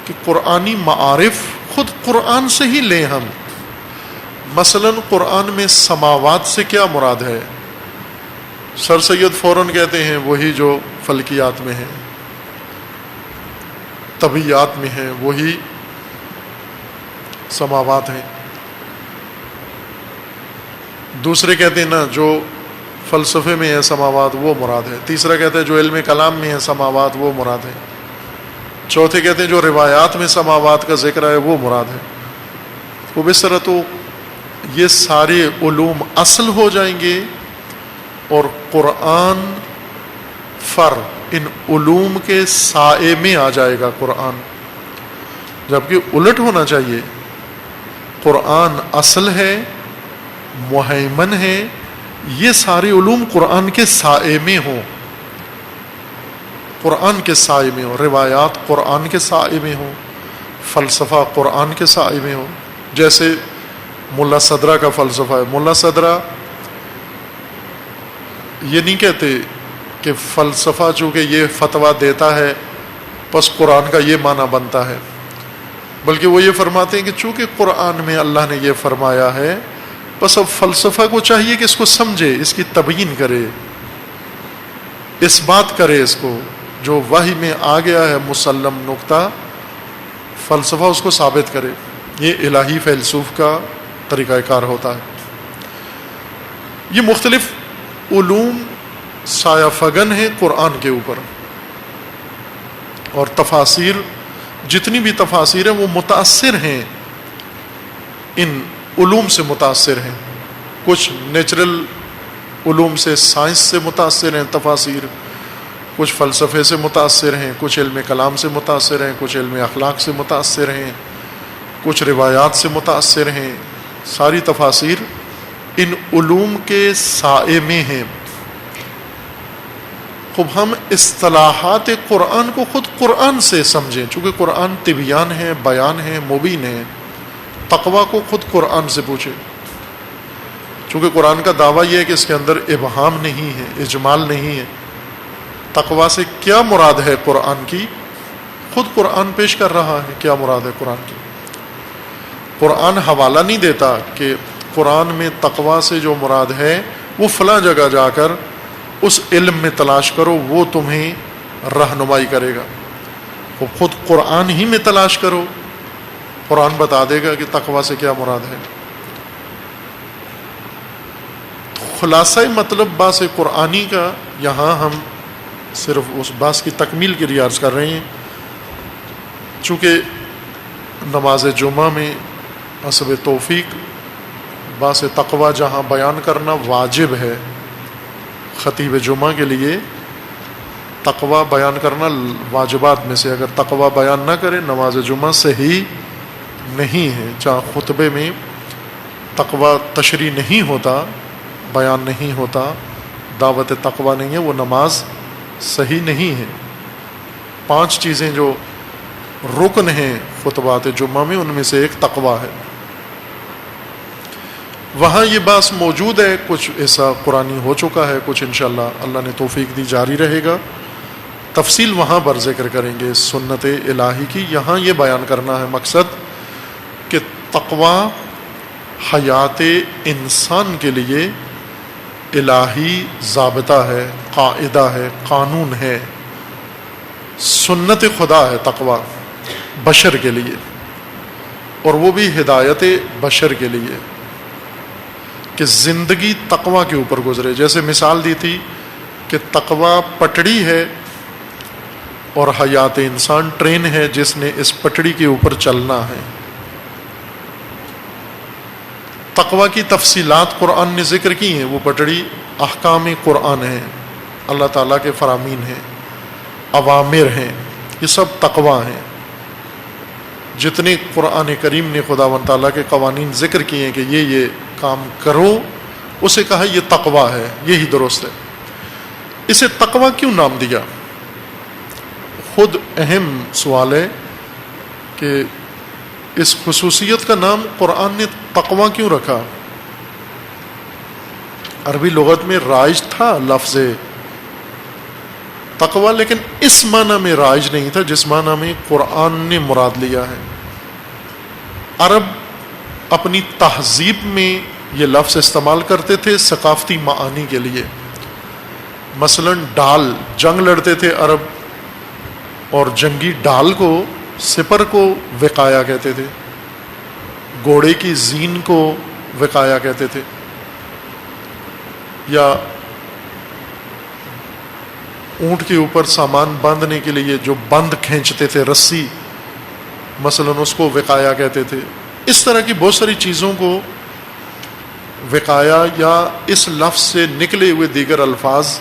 کہ قرآنی معارف خود قرآن سے ہی لیں ہم۔ مثلا قرآن میں سماوات سے کیا مراد ہے؟ سر سید فوراً کہتے ہیں وہی جو فلکیات میں ہے، طبیعیات میں ہے، وہی سماوات ہیں۔ دوسرے کہتے ہیں نا جو فلسفے میں ہے سماوات وہ مراد ہے۔ تیسرا کہتا ہے جو علم کلام میں ہے سماوات وہ مراد ہے۔ چوتھے کہتے ہیں جو روایات میں سماوات کا ذکر ہے وہ مراد ہے۔ وہ اس طرح تو یہ سارے علوم اصل ہو جائیں گے اور قرآن فر ان علوم کے سائے میں آ جائے گا قرآن، جبکہ الٹ ہونا چاہیے، قرآن اصل ہے، مہیمن ہے، یہ سارے علوم قرآن کے سائے میں ہوں، قرآن کے سائے میں ہوں، روایات قرآن کے سائے میں ہوں، فلسفہ قرآن کے سائے میں ہوں۔ جیسے ملا صدرہ کا فلسفہ ہے. ملا صدرہ یہ نہیں کہتے کہ فلسفہ چونکہ یہ فتویٰ دیتا ہے پس قرآن کا یہ معنی بنتا ہے، بلکہ وہ یہ فرماتے ہیں کہ چونکہ قرآن میں اللہ نے یہ فرمایا ہے بس اب فلسفہ کو چاہیے کہ اس کو سمجھے، اس کی تبیین کرے، اس بات کرے، اس کو جو وحی میں آ گیا ہے مسلم نقطہ، فلسفہ اس کو ثابت کرے. یہ الہی فیلسوف کا طریقہ کار ہوتا ہے. یہ مختلف علوم سایہ فگن ہیں قرآن کے اوپر، اور تفاسیر جتنی بھی تفاسیر ہیں وہ متاثر ہیں، ان علوم سے متاثر ہیں. کچھ نیچرل علوم سے، سائنس سے متاثر ہیں تفاسیر، کچھ فلسفے سے متاثر ہیں، کچھ علم کلام سے متاثر ہیں، کچھ علم اخلاق سے متاثر ہیں، کچھ روایات سے متاثر ہیں. ساری تفاسیر ان علوم کے سائے میں ہیں. خب ہم اصطلاحات قرآن کو خود قرآن سے سمجھیں، چونکہ قرآن تبیان ہے، بیان ہے، مبین ہے. تقویٰ کو خود قرآن سے پوچھیں، چونکہ قرآن کا دعویٰ یہ ہے کہ اس کے اندر ابہام نہیں ہے، اجمال نہیں ہے. تقویٰ سے کیا مراد ہے قرآن کی، خود قرآن پیش کر رہا ہے کیا مراد ہے قرآن کی. قرآن حوالہ نہیں دیتا کہ قرآن میں تقویٰ سے جو مراد ہے وہ فلاں جگہ جا کر اس علم میں تلاش کرو، وہ تمہیں رہنمائی کرے گا. وہ خود قرآن ہی میں تلاش کرو، قرآن بتا دے گا کہ تقویٰ سے کیا مراد ہے. خلاصہ مطلب باس قرآنی کا یہاں ہم صرف اس باس کی تکمیل کے لیے عرض کر رہے ہیں. چونکہ نماز جمعہ میں حسب توفیق باس تقویٰ جہاں بیان کرنا واجب ہے، خطیب جمعہ کے لیے تقویٰ بیان کرنا واجبات میں سے. اگر تقویٰ بیان نہ کرے نماز جمعہ صحیح نہیں ہے. جہاں خطبے میں تقویٰ تشریح نہیں ہوتا، بیان نہیں ہوتا، دعوت تقویٰ نہیں ہے، وہ نماز صحیح نہیں ہے. 5 چیزیں جو رکن ہیں خطبات جمعہ میں، ان میں سے ایک تقویٰ ہے. وہاں یہ بات موجود ہے، کچھ ایسا قرآنی ہو چکا ہے، کچھ انشاءاللہ اللہ نے توفیق دی جاری رہے گا. تفصیل وہاں پر ذکر کریں گے سنت الہی کی. یہاں یہ بیان کرنا ہے مقصد کہ تقویٰ حیات انسان کے لیے الہی ضابطہ ہے، قاعدہ ہے، قانون ہے، سنت خدا ہے تقویٰ بشر کے لیے، اور وہ بھی ہدایت بشر کے لیے کہ زندگی تقویٰ کے اوپر گزرے. جیسے مثال دی تھی کہ تقویٰ پٹڑی ہے اور حیات انسان ٹرین ہے جس نے اس پٹڑی کے اوپر چلنا ہے. تقویٰ کی تفصیلات قرآن نے ذکر کی ہیں. وہ پٹڑی احکام قرآن ہیں، اللہ تعالیٰ کے فرامین ہیں، اوامر ہیں، یہ سب تقویٰ ہیں. جتنے قرآن کریم نے خداوند تعالیٰ کے قوانین ذکر کیے ہیں کہ یہ کام کرو، اسے کہا یہ تقویٰ ہے، یہی درست ہے. اسے تقویٰ کیوں نام دیا؟ خود اہم سوال ہے کہ اس خصوصیت کا نام قرآن نے تقویٰ کیوں رکھا؟ عربی لغت میں رائج تھا لفظ تقویٰ، لیکن اس معنی میں رائج نہیں تھا جس معنی میں قرآن نے مراد لیا ہے. عرب اپنی تہذیب میں یہ لفظ استعمال کرتے تھے ثقافتی معانی کے لیے. مثلا ڈال، جنگ لڑتے تھے عرب، اور جنگی ڈال کو، سپر کو وقایا کہتے تھے، گھوڑے کی زین کو وقایا کہتے تھے، یا اونٹ کے اوپر سامان باندھنے کے لیے جو بند کھینچتے تھے رسی، مثلا اس کو وقایا کہتے تھے. اس طرح کی بہت ساری چیزوں کو وقایا یا اس لفظ سے نکلے ہوئے دیگر الفاظ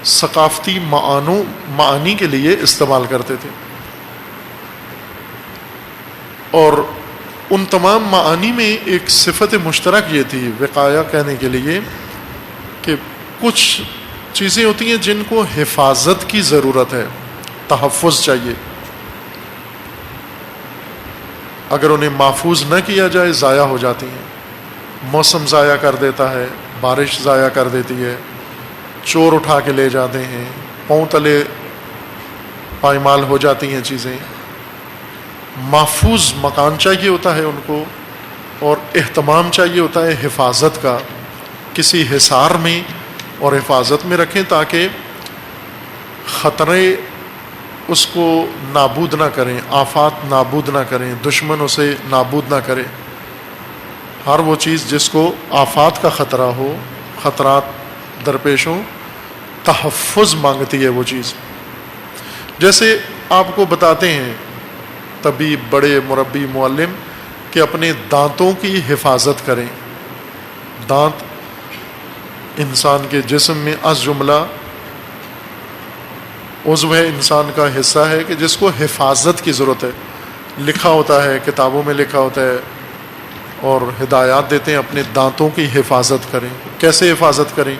ثقافتی معانی کے لیے استعمال کرتے تھے. اور ان تمام معانی میں ایک صفت مشترک یہ تھی وقایا کہنے کے لیے کہ کچھ چیزیں ہوتی ہیں جن کو حفاظت کی ضرورت ہے، تحفظ چاہیے. اگر انہیں محفوظ نہ کیا جائے ضائع ہو جاتی ہیں. موسم ضائع کر دیتا ہے، بارش ضائع کر دیتی ہے، چور اٹھا کے لے جاتے ہیں، پاؤں تلے پائمال ہو جاتی ہیں چیزیں۔ محفوظ مکان چاہیے ہوتا ہے ان کو، اور اہتمام چاہیے ہوتا ہے حفاظت کا، کسی حصار میں اور حفاظت میں رکھیں تاکہ خطرے اس کو نابود نہ کریں، آفات نابود نہ کریں، دشمن اسے نابود نہ کرے۔ ہر وہ چیز جس کو آفات کا خطرہ ہو، خطرات درپیش ہوں، تحفظ مانگتی ہے وہ چیز۔ جیسے آپ کو بتاتے ہیں طبیب، بڑے مربی، معلم، کہ اپنے دانتوں کی حفاظت کریں۔ دانت انسان کے جسم میں از جملہ عضو ہے، انسان کا حصہ ہے کہ جس کو حفاظت کی ضرورت ہے۔ لکھا ہوتا ہے، کتابوں میں لکھا ہوتا ہے، اور ہدایات دیتے ہیں اپنے دانتوں کی حفاظت کریں۔ کیسے حفاظت کریں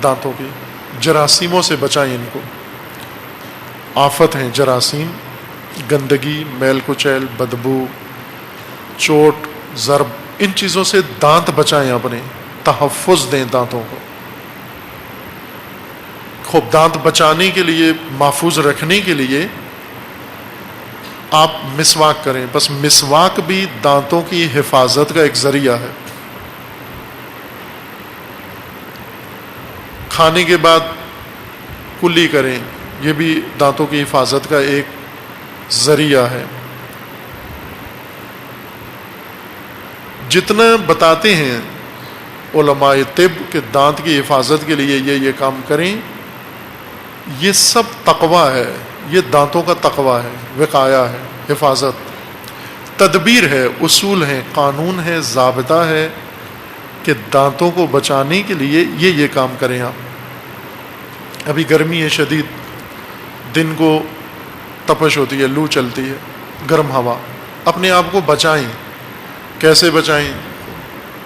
دانتوں کی؟ جراثیموں سے بچائیں ان کو۔ آفت ہیں جراثیم، گندگی، میل کچیل، بدبو، چوٹ، ضرب، ان چیزوں سے دانت بچائیں، اپنے تحفظ دیں دانتوں کو۔ خوب دانت بچانے کے لیے، محفوظ رکھنے کے لیے آپ مسواک کریں۔ بس مسواک بھی دانتوں کی حفاظت کا ایک ذریعہ ہے۔ کھانے کے بعد کلی کریں، یہ بھی دانتوں کی حفاظت کا ایک ذریعہ ہے۔ جتنا بتاتے ہیں علماء طب کہ دانت کی حفاظت کے لیے یہ کام کریں، یہ سب تقویٰ ہے، یہ دانتوں کا تقویٰ ہے، وقایا ہے، حفاظت، تدبیر ہے، اصول ہیں، قانون ہے، ضابطہ ہے کہ دانتوں کو بچانے کے لیے یہ کام کریں آپ۔ ابھی گرمی ہے شدید، دن کو تپش ہوتی ہے، لو چلتی ہے، گرم ہوا، اپنے آپ کو بچائیں۔ کیسے بچائیں؟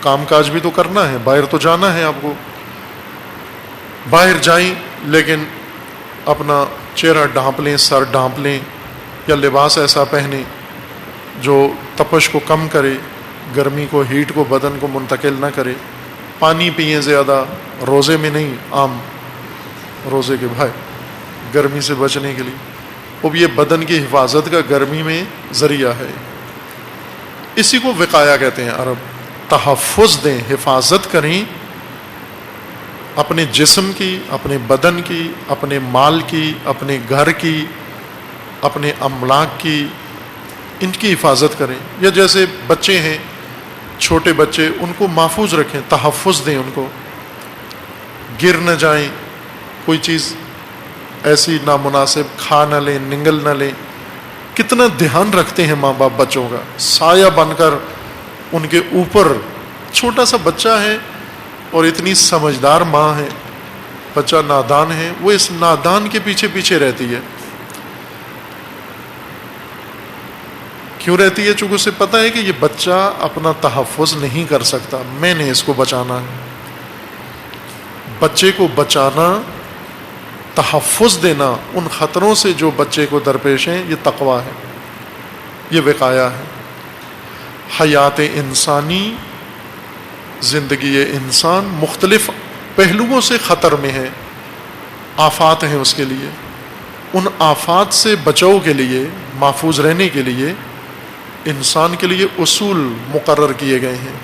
کام کاج بھی تو کرنا ہے، باہر تو جانا ہے آپ کو، باہر جائیں لیکن اپنا چہرہ ڈھانپ لیں، سر ڈھانپ لیں، یا لباس ایسا پہنیں جو تپش کو کم کرے، گرمی کو، ہیٹ کو بدن کو منتقل نہ کرے۔ پانی پئیں زیادہ، روزے میں نہیں، عام روزے کے بھائی، گرمی سے بچنے کے لیے۔ اب یہ بدن کی حفاظت کا گرمی میں ذریعہ ہے، اسی کو وقایا کہتے ہیں عرب۔ تحفظ دیں، حفاظت کریں اپنے جسم کی، اپنے بدن کی، اپنے مال کی، اپنے گھر کی، اپنے املاک کی، ان کی حفاظت کریں۔ یا جیسے بچے ہیں، چھوٹے بچے، ان کو محفوظ رکھیں، تحفظ دیں ان کو، گر نہ جائیں، کوئی چیز ایسی نامناسب کھا نہ لیں، نگل نہ لیں۔ کتنا دھیان رکھتے ہیں ماں باپ بچوں کا، سایہ بن کر ان کے اوپر۔ چھوٹا سا بچہ ہے اور اتنی سمجھدار ماں ہے، بچہ نادان ہے، وہ اس نادان کے پیچھے پیچھے رہتی ہے۔ کیوں رہتی ہے؟ چونکہ اسے پتہ ہے کہ یہ بچہ اپنا تحفظ نہیں کر سکتا، میں نے اس کو بچانا ہے۔ بچے کو بچانا، تحفظ دینا ان خطروں سے جو بچے کو درپیش ہیں، یہ تقویٰ ہے، یہ وقایا ہے۔ حیات انسانی، زندگی انسان مختلف پہلوؤں سے خطر میں ہے، آفات ہیں اس کے لیے۔ ان آفات سے بچاؤ کے لیے، محفوظ رہنے کے لیے انسان کے لیے اصول مقرر کیے گئے ہیں۔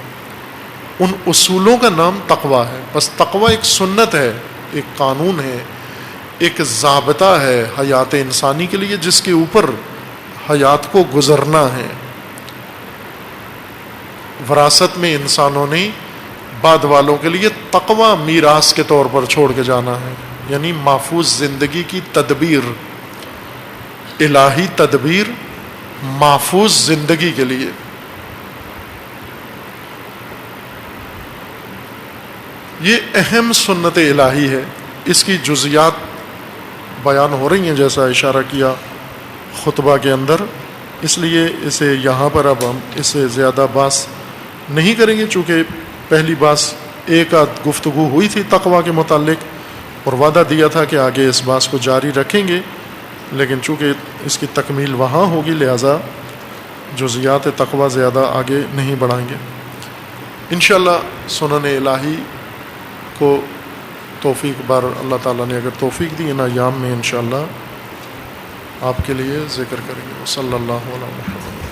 ان اصولوں کا نام تقویٰ ہے۔ بس تقویٰ ایک سنت ہے، ایک قانون ہے، ایک ضابطہ ہے حیات انسانی کے لیے، جس کے اوپر حیات کو گزرنا ہے۔ وراثت میں انسانوں نے بعد والوں کے لیے تقویٰ میراث کے طور پر چھوڑ کے جانا ہے، یعنی محفوظ زندگی کی تدبیر، الہی تدبیر محفوظ زندگی کے لیے۔ یہ اہم سنت الہی ہے، اس کی جزیات بیان ہو رہی ہیں جیسا اشارہ کیا خطبہ کے اندر، اس لیے اسے یہاں پر اب ہم اس سے زیادہ بحث نہیں کریں گے، چونکہ پہلی بحث ایک آدھ گفتگو ہوئی تھی تقویٰ کے متعلق، اور وعدہ دیا تھا کہ آگے اس بحث کو جاری رکھیں گے، لیکن چونکہ اس کی تکمیل وہاں ہوگی، لہذا جزیات تقویٰ زیادہ آگے نہیں بڑھائیں گے۔ انشاءاللہ سنن الہی کو توفیق بار اللہ تعالیٰ نے اگر توفیق دی ان ایام میں انشاءاللہ آپ کے لیے ذکر کریں گے. صلی اللہ علیہ وسلم.